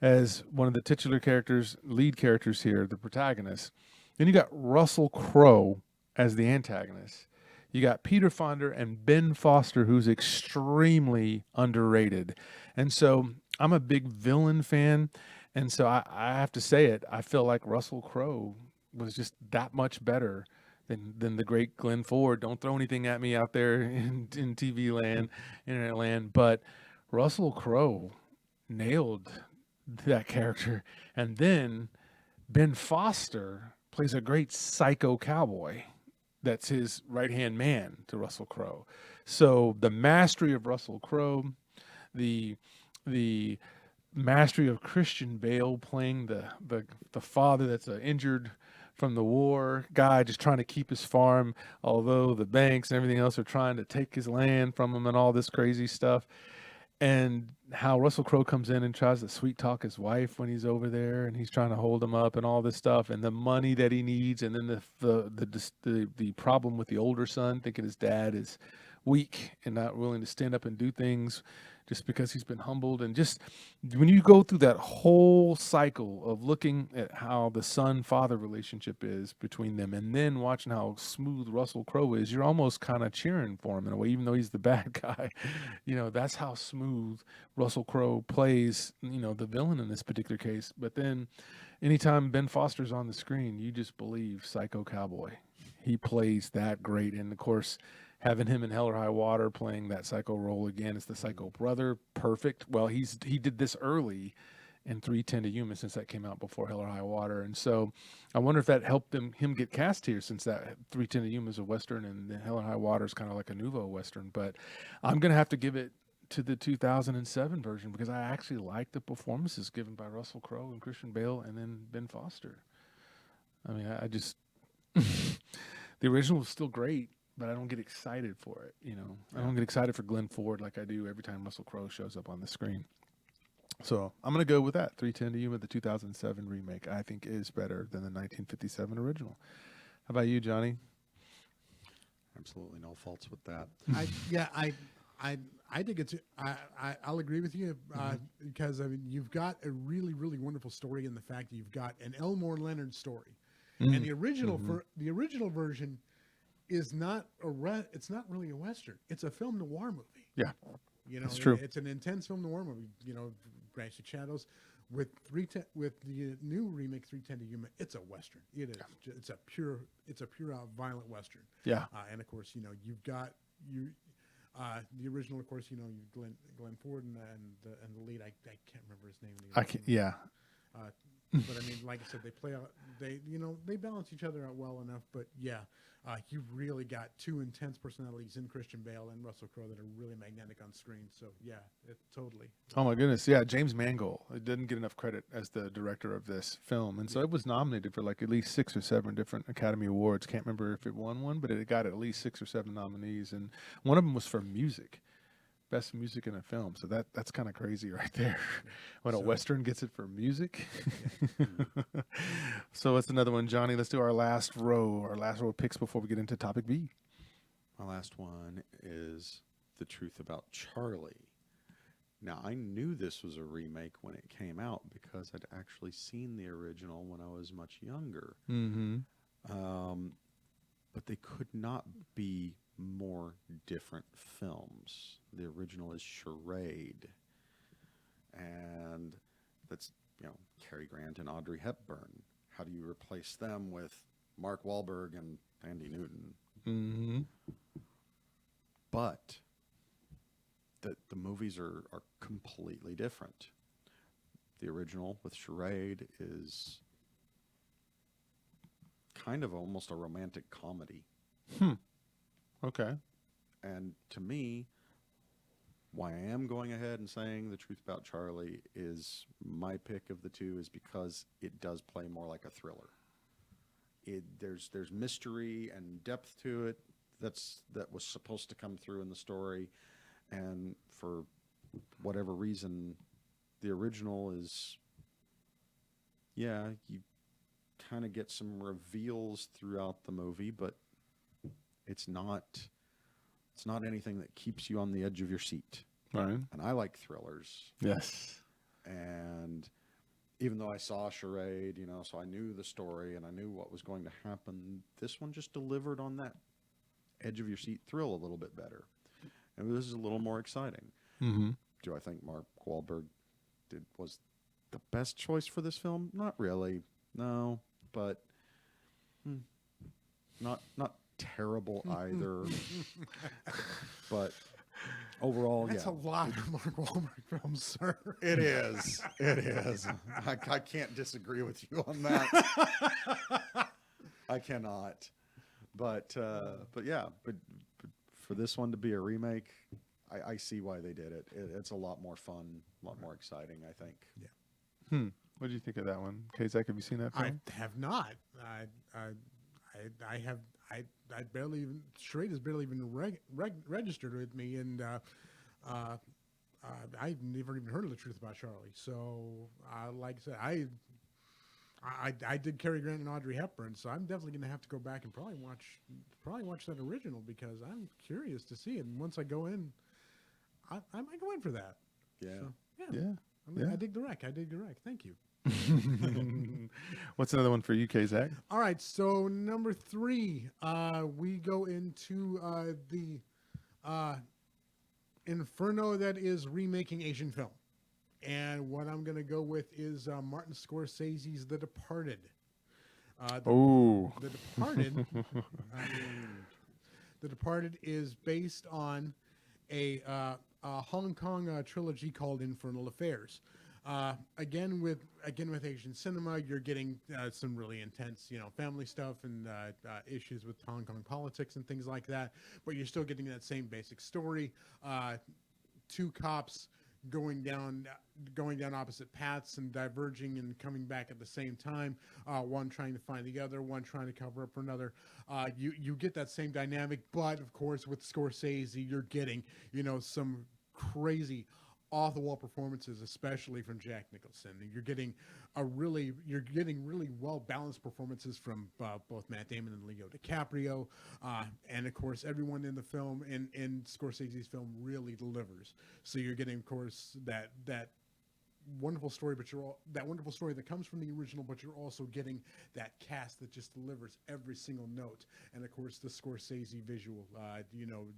as one of the titular characters, lead characters here, the protagonist. Then you got Russell Crowe as the antagonist. You got Peter Fonda and Ben Foster, who's extremely underrated. And so I'm a big villain fan. And so I have to say it. I feel like Russell Crowe was just that much better than the great Glenn Ford. Don't throw anything at me out there in TV land, internet land. But Russell Crowe nailed that character. And then Ben Foster plays a great psycho cowboy. That's his right-hand man to Russell Crowe. So the mastery of Russell Crowe, the mastery of Christian Bale playing the father that's injured from the war guy, just trying to keep his farm, although the banks and everything else are trying to take his land from him and all this crazy stuff. And how Russell Crowe comes in and tries to sweet talk his wife when he's over there, and he's trying to hold him up and all this stuff, and the money that he needs, and then the problem with the older son thinking his dad is weak and not willing to stand up and do things just because he's been humbled. And just when you go through that whole cycle of looking at how the son-father relationship is between them, and then watching how smooth Russell Crowe is, you're almost kind of cheering for him in a way, even though he's the bad guy. That's how smooth Russell Crowe plays, the villain in this particular case. But then anytime Ben Foster's on the screen, you just believe Psycho Cowboy. He plays that great. And of course, having him in Hell or High Water playing that psycho role again as the psycho brother, perfect. Well, he did this early in 3:10 to Yuma, since that came out before Hell or High Water. And so I wonder if that helped him get cast here, since that 3:10 to Yuma is a Western and Hell or High Water is kind of like a nouveau Western. But I'm going to have to give it to the 2007 version because I actually like the performances given by Russell Crowe and Christian Bale and then Ben Foster. I mean, I just the original was still great, but I don't get excited for it, I don't get excited for Glenn Ford like I do every time Russell Crowe shows up on the screen. So I'm going to go with that. 3:10 to Yuma, the 2007 remake, I think is better than the 1957 original. How about you, Johnny? Absolutely no faults with that. I think I'll agree with you because you've got a really, really wonderful story in the fact that you've got an Elmore Leonard story, and the original the original version is not it's not really a Western. It's a film noir movie. Yeah, that's true. It's an intense film noir movie. Branch of Shadows, with 310 with the new remake 310 to Yuma, it's a western. It is. It's a pure out violent western. Yeah. And of course, you've got the original. Of course, you Glenn Ford and the lead. I can't remember his name. I can, yeah. But I mean, like I said, they play out. They balance each other out well enough. But yeah, you've really got two intense personalities in Christian Bale and Russell Crowe that are really magnetic on screen. So yeah, it totally. Oh my goodness, yeah, James Mangold. It didn't get enough credit as the director of this film, and so it was nominated for like at least 6 or 7 different Academy Awards. Can't remember if it won one, but it got at least 6 or 7 nominees, and one of them was for music. Best music in a film. So that's kind of crazy right there. When a Western gets it for music. So what's another one, Johnny? Let's do our last row picks before we get into topic B. My last one is The Truth About Charlie. Now, I knew this was a remake when it came out because I'd actually seen the original when I was much younger. Mm-hmm. But they could not be more different films. The original is Charade, and that's Cary Grant and Audrey Hepburn. How do you replace them with Mark Wahlberg and Andy Newton? Mm-hmm. But the movies are completely different. The original with Charade is kind of almost a romantic comedy. Okay. And to me, why I am going ahead and saying The Truth About Charlie is my pick of the two is because it does play more like a thriller. There's mystery and depth to it that was supposed to come through in the story, and for whatever reason, the original is, you kind of get some reveals throughout the movie, but it's not anything that keeps you on the edge of your seat. Right. And I like thrillers. Yes. And even though I saw Charade, so I knew the story and I knew what was going to happen, this one just delivered on that edge of your seat thrill a little bit better. And this is a little more exciting. Mm-hmm. Do I think Mark Wahlberg was the best choice for this film? Not really. No, but not terrible either. But overall, That's a lot of Mark Wahlberg films, sir. It is. It is. I can't disagree with you on that. I cannot. But yeah. But for this one to be a remake, I see why they did it. It's a lot more fun, a lot more exciting, I think. Yeah. What did you think of that one, Kazak? Have you seen that film? I have not. I barely even Charade has barely even registered with me, and I've never even heard of The Truth About Charlie. So, like I said, I did Cary Grant and Audrey Hepburn, so I'm definitely going to have to go back and probably watch that original because I'm curious to see it. And once I go in, I might go in for that. Yeah. So, Yeah. I dig the rec. Thank you. What's another one for you, Kazak? All right, so number 3, we go into the inferno that is remaking Asian film. And what I'm going to go with is Martin Scorsese's The Departed. The Departed. The Departed is based on a Hong Kong trilogy called Infernal Affairs. Again with Asian cinema, you're getting some really intense, family stuff and issues with Hong Kong politics and things like that. But you're still getting that same basic story. 2 cops going down opposite paths and diverging and coming back at the same time. One trying to find the other, one trying to cover up for another. You get that same dynamic, but of course with Scorsese, you're getting some crazy off-the-wall performances, especially from Jack Nicholson. You're getting really well-balanced performances from both Matt Damon and Leo DiCaprio, and of course everyone in the film in Scorsese's film really delivers. So you're getting, of course, that wonderful story, but that wonderful story that comes from the original, but you're also getting that cast that just delivers every single note, and of course the Scorsese visual.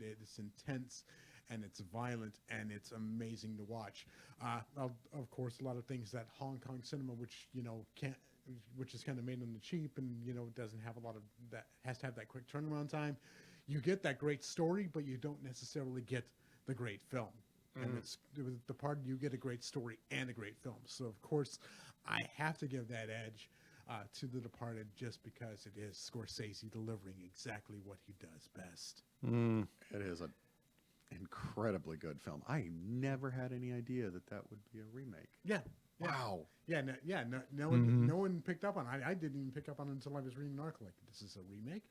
It's intense. and it's violent, and it's amazing to watch. Of course, a lot of things that Hong Kong cinema, which which is kind of made on the cheap, and doesn't have a lot of that, has to have that quick turnaround time. You get that great story, but you don't necessarily get the great film. And it's with Departed, you get a great story and a great film. So of course, I have to give that edge to The Departed, just because it is Scorsese delivering exactly what he does best. It is an incredibly good film. I never had any idea that would be a remake. Yeah. Wow. Yeah. No one picked up on it. I didn't even pick up on it until I was reading an article like, this is a remake.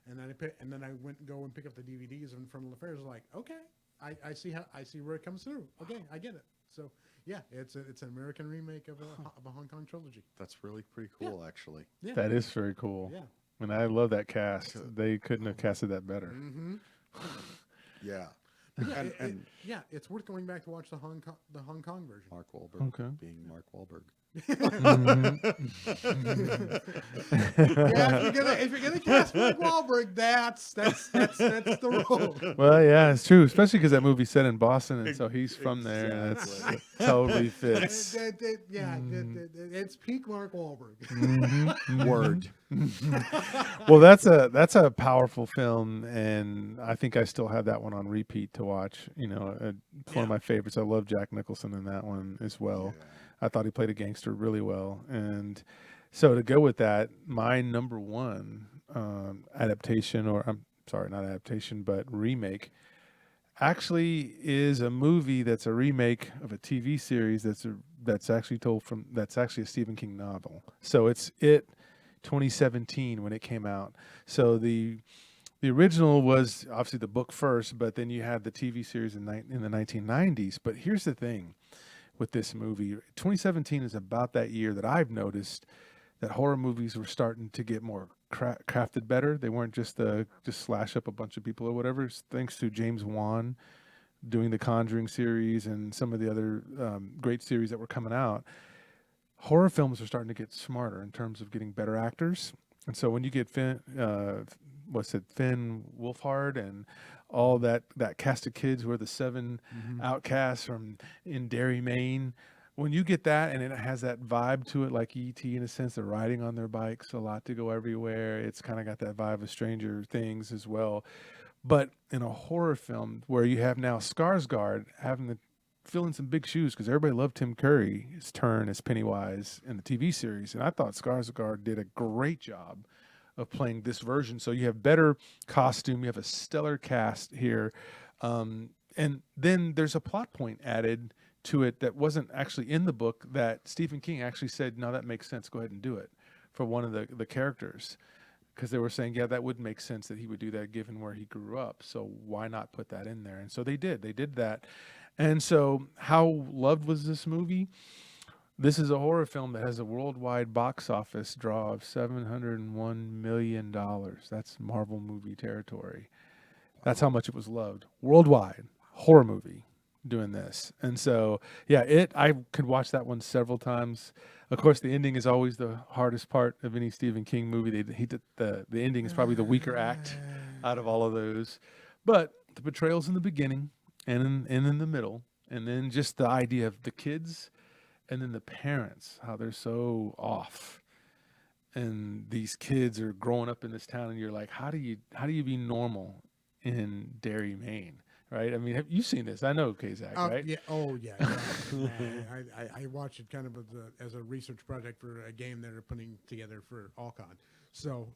And then I went and go and pick up the DVDs in front of affairs. Like, okay, I see where it comes through. Okay, I get it. So yeah, it's an American remake of a Hong Kong trilogy. That's really pretty cool, actually. Yeah. That is very cool. Yeah. And I love that cast. They couldn't have casted that better. Mm-hmm. Yeah. Yeah, it's worth going back to watch the Hong Kong version. Mark Wahlberg being Mark Wahlberg. Yeah, if you're gonna cast Mark Wahlberg, that's the role. Well, yeah, it's true, especially because that movie's set in Boston, and so he's from there. That's totally fits. It's peak Mark Wahlberg. Word. Well, that's a powerful film, and I think I still have that one on repeat to watch. One of my favorites. I love Jack Nicholson in that one as well. Yeah. I thought he played a gangster really well. And so to go with that, my number one adaptation, or I'm sorry, not adaptation, but remake, actually is a movie that's a remake of a TV series that's actually a Stephen King novel. So it's 2017 when it came out. So the original was obviously the book first, but then you had the TV series in the 1990s. But here's the thing. With this movie, 2017 is about that year that I've noticed that horror movies were starting to get more crafted better. They weren't just slash up a bunch of people or whatever. Thanks to James Wan doing the Conjuring series and some of the other great series that were coming out, horror films are starting to get smarter in terms of getting better actors. And so when you get Finn Wolfhard and all that cast of kids who are the 7 outcasts in Derry, Maine. When you get that and it has that vibe to it, like E.T. in a sense, they're riding on their bikes a lot to go everywhere. It's kind of got that vibe of Stranger Things as well. But in a horror film where you have now Skarsgård having to fill in some big shoes, because everybody loved Tim Curry's turn as Pennywise in the TV series. And I thought Skarsgård did a great job of playing this version. So you have better costume, you have a stellar cast here, and then there's a plot point added to it that wasn't actually in the book, that Stephen King actually said, no, that makes sense, go ahead and do it for one of the characters, because they were saying, yeah, that would make sense that he would do that given where he grew up, so why not put that in there? And so they did that. And so how loved was this movie? This is a horror film that has a worldwide box office draw of $701 million. That's Marvel movie territory. That's how much it was loved. Worldwide, horror movie doing this. And so, yeah, I could watch that one several times. Of course, the ending is always the hardest part of any Stephen King movie. The ending is probably the weaker act out of all of those. But the betrayal's in the beginning and in the middle. And then just the idea of the kids and then the parents, how they're so off, and these kids are growing up in this town, and you're like, how do you be normal in Derry, Maine, right? I mean, have you seen this? I know Kazak, right? Yeah. Oh, yeah. I watched it kind of as a research project for a game that they're putting together for Alcon. So,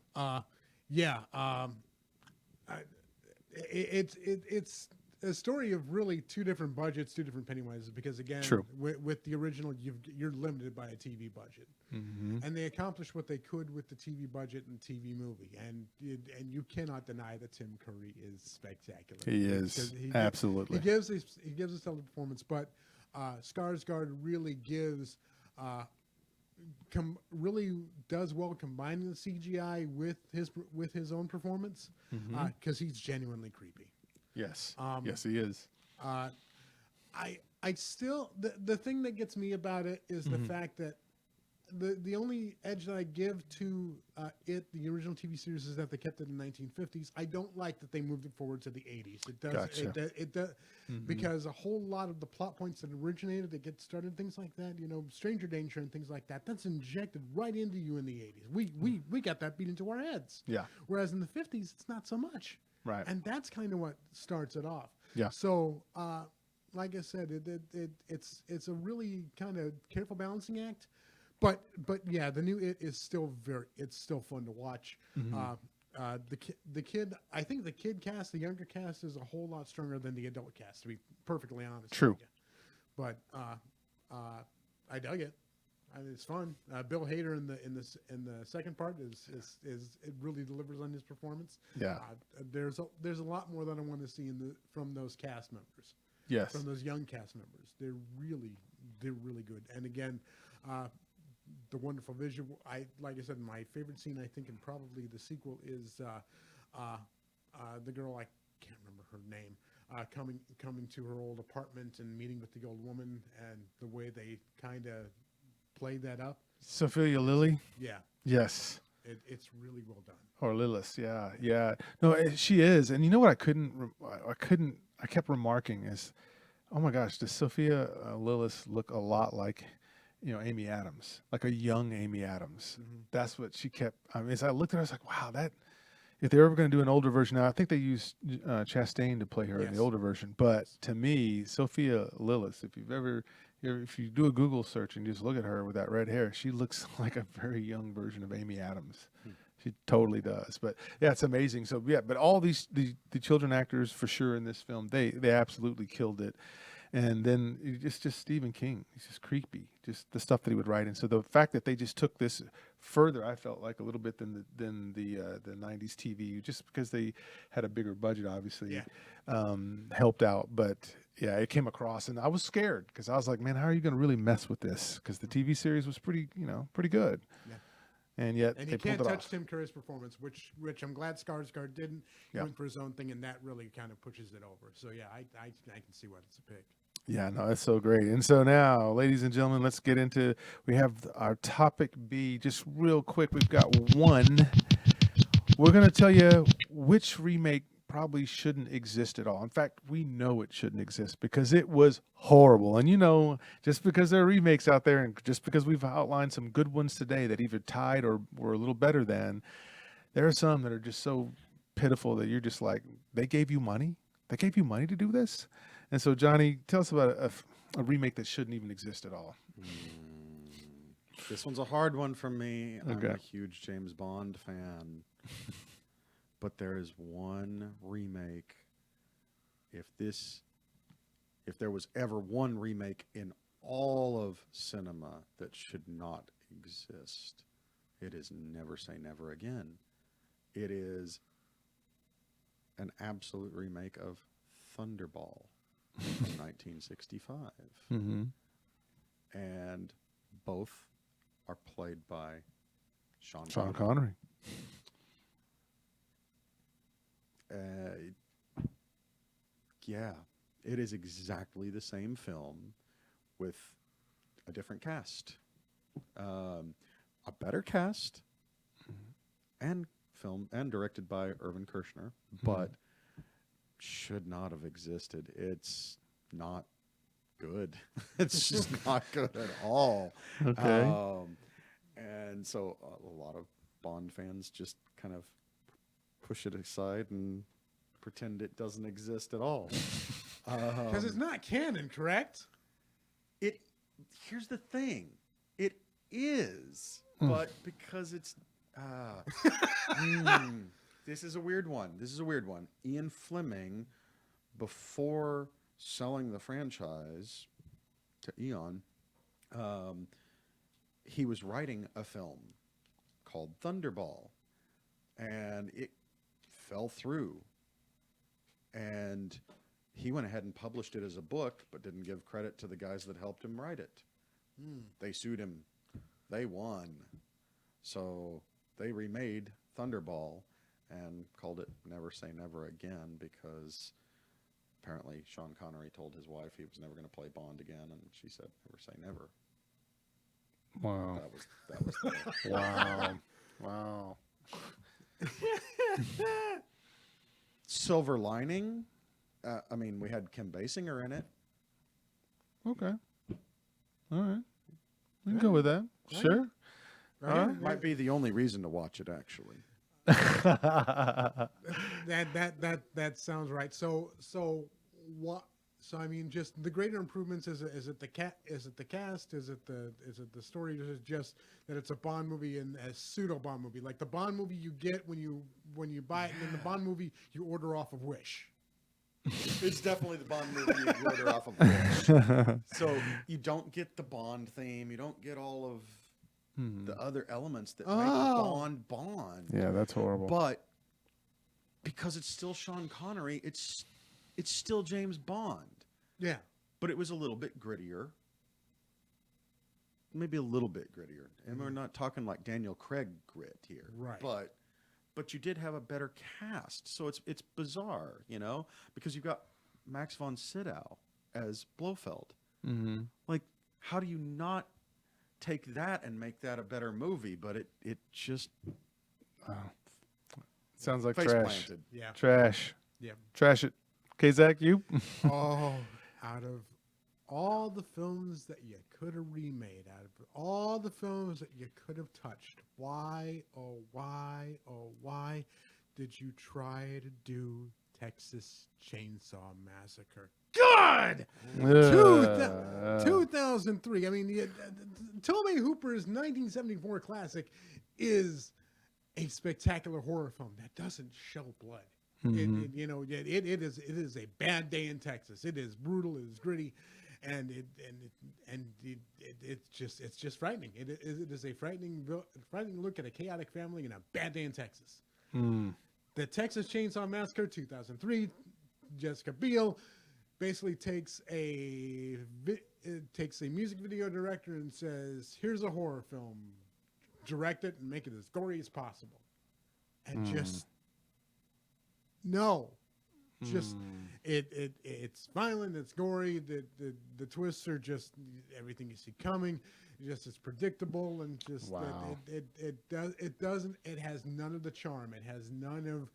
it's a story of really two different budgets, two different Pennywises, because again, with the original, you're limited by a TV budget, and they accomplished what they could with the TV budget and TV movie, and you cannot deny that Tim Curry is spectacular. He is absolutely. He gives a stellar performance, but Skarsgård really really does well combining the CGI with his own performance, because he's genuinely creepy. Yes. Yes, he is. I still the thing that gets me about it is the fact that the only edge that I give to the original TV series, is that they kept it in the 1950s. I don't like that they moved it forward to the 80s. It does. Gotcha. It does because a whole lot of the plot points that originated, that get started, things like that. Stranger danger and things like that. That's injected right into you in the 80s. We got that beat into our heads. Yeah. Whereas in the 50s, it's not so much. Right. And that's kind of what starts it off. Yeah. So, like I said, it's a really kind of careful balancing act, but yeah, the new It is still it's still fun to watch. The kid, I think the kid cast, the younger cast, is a whole lot stronger than the adult cast, to be perfectly honest. True. With you. But I dug it. I mean, it's fun. Bill Hader in the second part is it really delivers on his performance. Yeah. There's a lot more that I want to see from those cast members. Yes. From those young cast members. They're really good. And again, the wonderful visual. Like I said, my favorite scene, I think, and probably the sequel, is the girl, I can't remember her name, coming to her old apartment and meeting with the old woman, and the way they kind of played that up. Sophia Lilly. Yeah. Yes. It's really well done. Or Lillis, yeah. No, she is, and you know what? I kept remarking is, oh my gosh, does Sophia Lillis look a lot like, Amy Adams, like a young Amy Adams? Mm-hmm. That's what she kept. I mean, as I looked at her, I was like, wow, that. If they're ever going to do an older version, now I think they used Chastain to play her in the older version. But to me, Sophia Lillis, if you do a Google search and you just look at her with that red hair, she looks like a very young version of Amy Adams. She totally does. But yeah, it's amazing. So yeah, but all the children actors for sure in this film, they absolutely killed it. And then it's just Stephen King. He's just creepy, just the stuff that he would write. And so the fact that they just took this further, I felt like a little bit than the 90s TV, just because they had a bigger budget, obviously, helped out. But yeah, it came across, and I was scared because I was like, man, how are you going to really mess with this? Because the TV series was pretty good. Yeah. And yet and they you pulled can't it touch off. Tim Curry's performance, which I'm glad Skarsgård didn't. He went for his own thing, and that really kind of pushes it over. So yeah, I can see why it's a pick. Yeah, no, that's so great. And so now, ladies and gentlemen, let's get into, we have our topic B. Just real quick, we've got one. We're going to tell you which remake probably shouldn't exist at all. In fact, we know it shouldn't exist because it was horrible. And just because there are remakes out there, and just because we've outlined some good ones today that either tied or were a little better than, there are some that are just so pitiful that you're just like, they gave you money? They gave you money to do this? And so, Johnny, tell us about a remake that shouldn't even exist at all. This one's a hard one for me. Okay. I'm a huge James Bond fan. But there is one remake. If there was ever one remake in all of cinema that should not exist, it is Never Say Never Again. It is an absolute remake of Thunderball from 1965. Mm-hmm. And both are played by Sean Connery. Yeah, it is exactly the same film with a different cast. A better cast, and film and directed by Irvin Kershner, but should not have existed. It's not good. It's just not good at all. Okay. And so a lot of Bond fans just kind of push it aside and pretend it doesn't exist at all. Because it's not canon, correct? Here's the thing. It is, but because it's this is a weird one. Ian Fleming, before selling the franchise to Eon, he was writing a film called Thunderball, and it fell through. And he went ahead and published it as a book, but didn't give credit to the guys that helped him write it. They sued him. They won. So they remade Thunderball and called it Never Say Never Again, because apparently Sean Connery told his wife he was never going to play Bond again, and she said, never say never. Wow. That was the, Wow. Wow. Silver lining. I mean, we had Kim Basinger in it. Okay. All right. We can go with that. Sure. Right? Might be the only reason to watch it, actually. That sounds right. So what? So I mean, just the greater improvements is it the cast? Is it the story? Is it just that it's a Bond movie and a pseudo Bond movie, like the Bond movie you get when you buy it, and then the Bond movie you order off of Wish. It's definitely the Bond movie you order off of Wish. So you don't get the Bond theme. You don't get all of the other elements that make Bond Bond. Yeah, that's horrible. But because it's still Sean Connery, it's still James Bond. Yeah. But it was a little bit grittier. Maybe a little bit grittier. And we're not talking like Daniel Craig grit here. Right. But you did have a better cast. So it's bizarre, you know, because you've got Max von Sydow as Blofeld. Mm-hmm. Like, how do you not take that and make that a better movie? But it just Sounds like face trash. planted. Yeah. Trash. Yeah. Trash it. K-Zach, you? Oh, out of all the films that you could have remade, out of all the films that you could have touched, why did you try to do Texas Chainsaw Massacre? God! 2003. I mean, Tobe Hooper's 1974 classic is a spectacular horror film that doesn't show blood. Mhm. It is a bad day in Texas. It is brutal. It is gritty, and it's just frightening. It is a frightening look at a chaotic family and a bad day in Texas. The Texas Chainsaw Massacre 2003. Jessica Biel basically takes a music video director and says, "Here's a horror film. Direct it and make it as gory as possible," and just. No, just it's violent, it's gory. The twists are just everything you see coming. Just it's predictable and just Wow. it has none of the charm. It has none of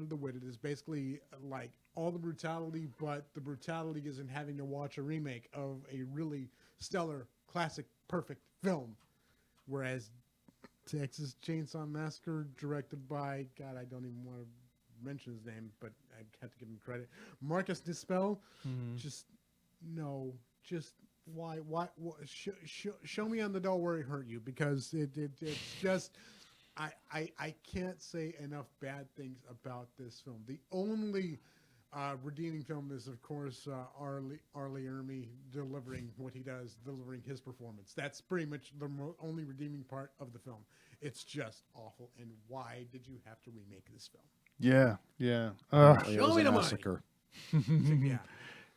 the wit. It is basically like all the brutality, but the brutality isn't having to watch a remake of a really stellar, classic, perfect film, whereas Texas Chainsaw Massacre, directed by, God, I don't even want to mention his name, but I have to give him credit. Marcus Dispel. Just why show me on the doll where it hurt you, because it's just I can't say enough bad things about this film. The only redeeming film is, of course, Arlie Ermy delivering what he does, delivering his performance. That's pretty much the only redeeming part of the film. It's just awful. And why did you have to remake this film? Yeah. Yeah. It was me a the money. massacre. Yeah,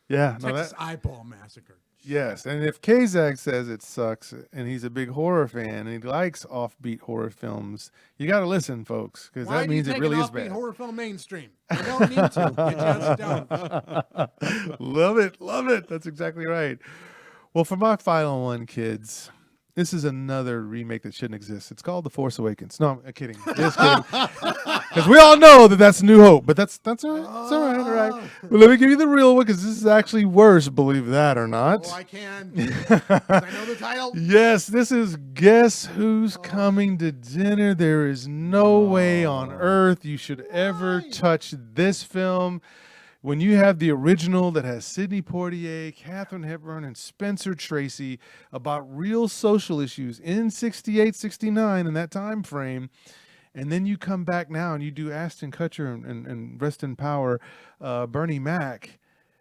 Yeah. No, Texas Eyeball Massacre. yes. And if K-Zach says it sucks and he's a big horror fan and he likes offbeat horror films, you got to listen, folks, because Why that do you means it take really an is offbeat bad. horror film mainstream? You don't need to. You just don't. Love it. Love it. That's exactly right. Well, for my final one, kids, this is another remake that shouldn't exist. It's called The Force Awakens. No, I'm kidding. Just kidding. Because we all know that that's New Hope, but that's all right. It's all right. All right. Well, let me give you the real one, because this is actually worse, believe that or not. Oh, I can. 'Cause I know the title. Yes, this is Guess Who's Coming to Dinner. There is no way on earth you should ever touch this film. When you have the original that has Sidney Poitier, Katharine Hepburn, and Spencer Tracy about real social issues in 68, 69, in that time frame, and then you come back now and you do Ashton Kutcher and rest in power, Bernie Mac,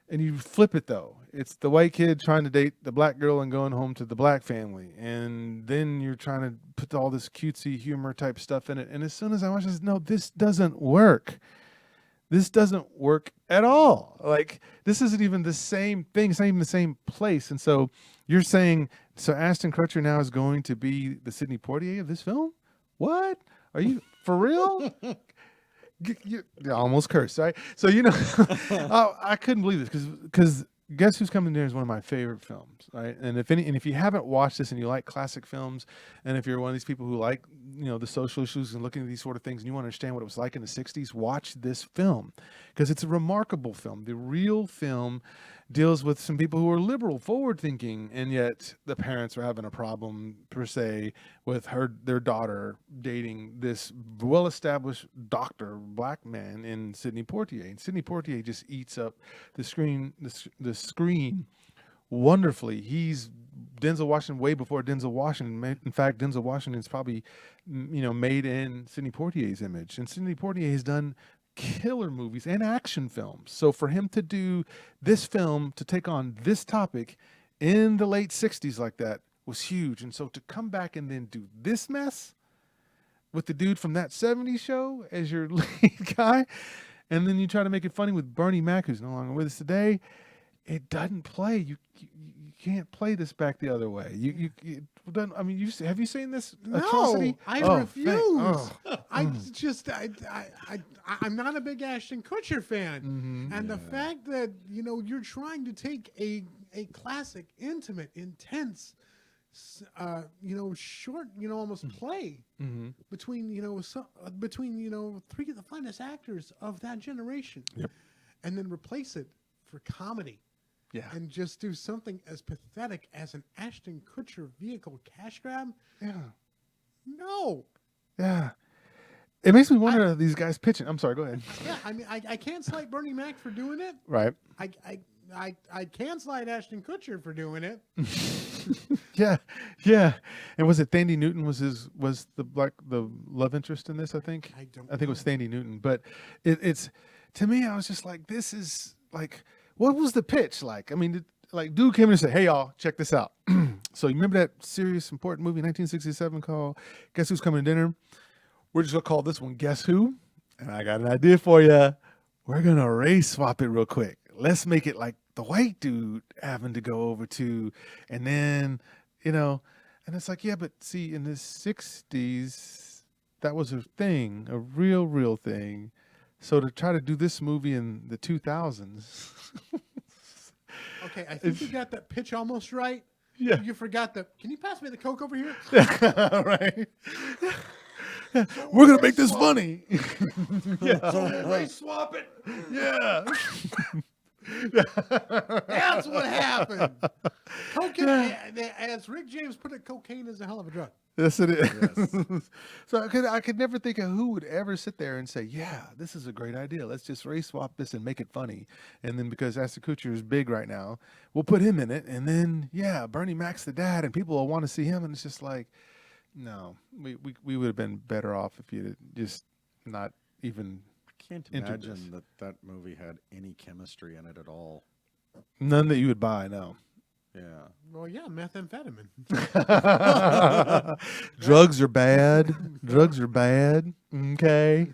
and you flip it though. It's the white kid trying to date the black girl and going home to the black family. And then you're trying to put all this cutesy humor type stuff in it. And as soon as I watch this, no, this doesn't work. This doesn't work at all. Like, this isn't even the same thing. It's not even the same place. And so you're saying, so Ashton Kutcher now is going to be the Sidney Poitier of this film? What? Are you for real? You almost cursed, right? So, I couldn't believe this because Guess Who's Coming to Dinner is one of my favorite films, right? And if you haven't watched this and you like classic films, and if you're one of these people who like, the social issues and looking at these sort of things, and you want to understand what it was like in the '60s, watch this film because it's a remarkable film. The real film deals with some people who are liberal, forward-thinking, and yet the parents are having a problem per se with their daughter dating this well-established doctor, black man in Sidney Poitier, and Sidney Poitier just eats up the screen wonderfully. He's Denzel Washington way before Denzel Washington. In fact, Denzel Washington's probably made in Sidney Poitier's image, and Sidney Poitier has done killer movies and action films. So for him to do this film, to take on this topic in the late '60s like that was huge. And so to come back and then do this mess with the dude from that '70s show as your lead guy, and then you try to make it funny with Bernie Mac, who's no longer with us today, it doesn't play. You can't play this back the other way. I mean, have you seen this atrocity? No, I refuse. I'm not a big Ashton Kutcher fan, and the fact that you're trying to take a classic, intimate, intense, short, almost play between three of the finest actors of that generation, and then replace it for comedy. Yeah. And just do something as pathetic as an Ashton Kutcher vehicle cash grab? Yeah. No. Yeah. It makes me wonder these guys pitching. I'm sorry, go ahead. Yeah, I mean, I can't slight Bernie Mac for doing it. Right. I can slight Ashton Kutcher for doing it. Yeah. Yeah. And was it Thandie Newton was the love interest in this, I think? I think it was Thandie Newton. But it's to me, I was just like, this is like, what was the pitch like? I mean, dude came in and said, hey, y'all, check this out. So you remember that serious, important movie, 1967, called Guess Who's Coming to Dinner? We're just going to call this one Guess Who? And I got an idea for you. We're going to race swap it real quick. Let's make it like the white dude having to go over to, and then, and it's like, yeah, but see, in the 60s, that was a thing, a real thing. So to try to do this movie in the 2000s. Okay, I think you got that pitch almost right. Yeah. You forgot can you pass me the Coke over here? Right. We're going to make this funny. Yeah. So race swap it. Yeah. That's what happened. Cocaine, as Rick James put it, cocaine is a hell of a drug. Yes, it is. Yes. So I could never think of who would ever sit there and say, yeah, this is a great idea. Let's just race swap this and make it funny. And then because Ashton Kutcher is big right now, we'll put him in it. And then, Bernie Mac's the dad, and people will want to see him. And it's just like, no, we would have been better off if you'd just not even. I can't imagine that movie had any chemistry in it at all. None that you would buy, no. Yeah. Well, yeah, methamphetamine. Drugs are bad. Drugs are bad. Okay.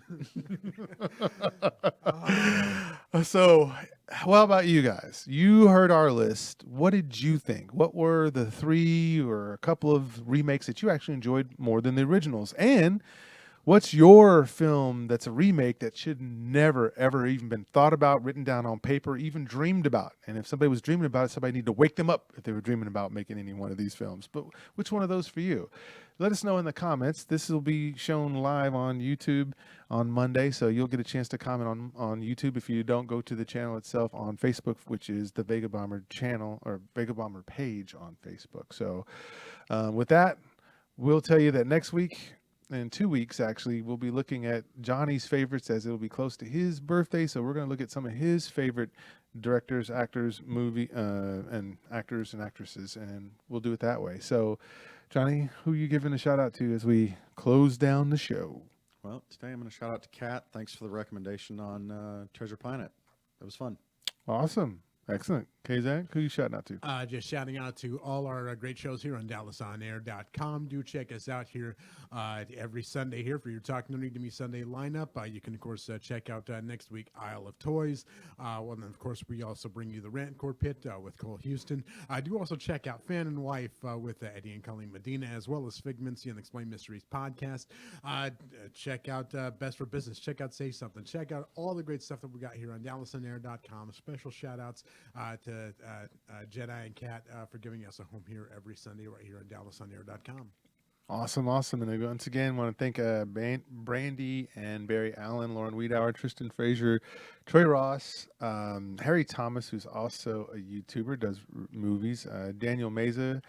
So, how about you guys? You heard our list. What did you think? What were the 3 or a couple of remakes that you actually enjoyed more than the originals? And what's your film that's a remake that should never, ever even been thought about, written down on paper, even dreamed about? And if somebody was dreaming about it, somebody need to wake them up if they were dreaming about making any one of these films. But which one of those for you? Let us know in the comments. This will be shown live on YouTube on Monday, so you'll get a chance to comment on YouTube if you don't go to the channel itself on Facebook, which is the Vegabomber channel or Vegabomber page on Facebook. So with that, we'll tell you that next week, in 2 weeks, actually, we'll be looking at Johnny's favorites as it'll be close to his birthday. So we're going to look at some of his favorite directors, actors, and actors and actresses, and we'll do it that way. So, Johnny, who are you giving a shout out to as we close down the show? Well, today I'm going to shout out to Kat. Thanks for the recommendation on Treasure Planet. It was fun. Awesome. Excellent. Kazak, who you shouting out to? Just shouting out to all our great shows here on DallasOnAir.com. Do check us out here every Sunday here for your Talk Nerdy to Me Sunday lineup. You can, of course, check out next week Isle of Toys. Well, and of course, we also bring you the Rant Core Pit with Cole Houston. I do also check out Fan and Wife with Eddie and Colleen Medina, as well as Figments, the Unexplained Mysteries podcast. Check out Best for Business. Check out Say Something. Check out all the great stuff that we got here on DallasOnAir.com. Special shout outs to to Jedi and Kat for giving us a home here every Sunday right here on DallasOnAir.com. Awesome. And once again, want to thank Brandy and Barry Allen, Lauren Wiedauer, Tristan Frazier, Troy Ross, Harry Thomas, who's also a YouTuber, does movies, Daniel Meza,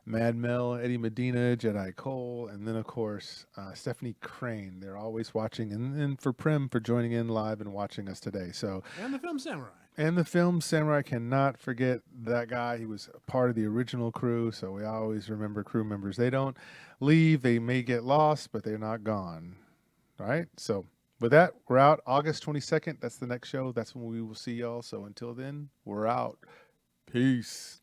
Mad Mel, Eddie Medina, Jedi Cole, and then, of course, Stephanie Crane. They're always watching. And for Prim for joining in live and watching us today. So, And the Film Samurai. And the Film Samurai, cannot forget that guy. He was a part of the original crew, so we always remember crew members. They don't leave. They may get lost, but they're not gone. All right? So with that, we're out. August 22nd, that's the next show. That's when we will see y'all. So until then, we're out. Peace.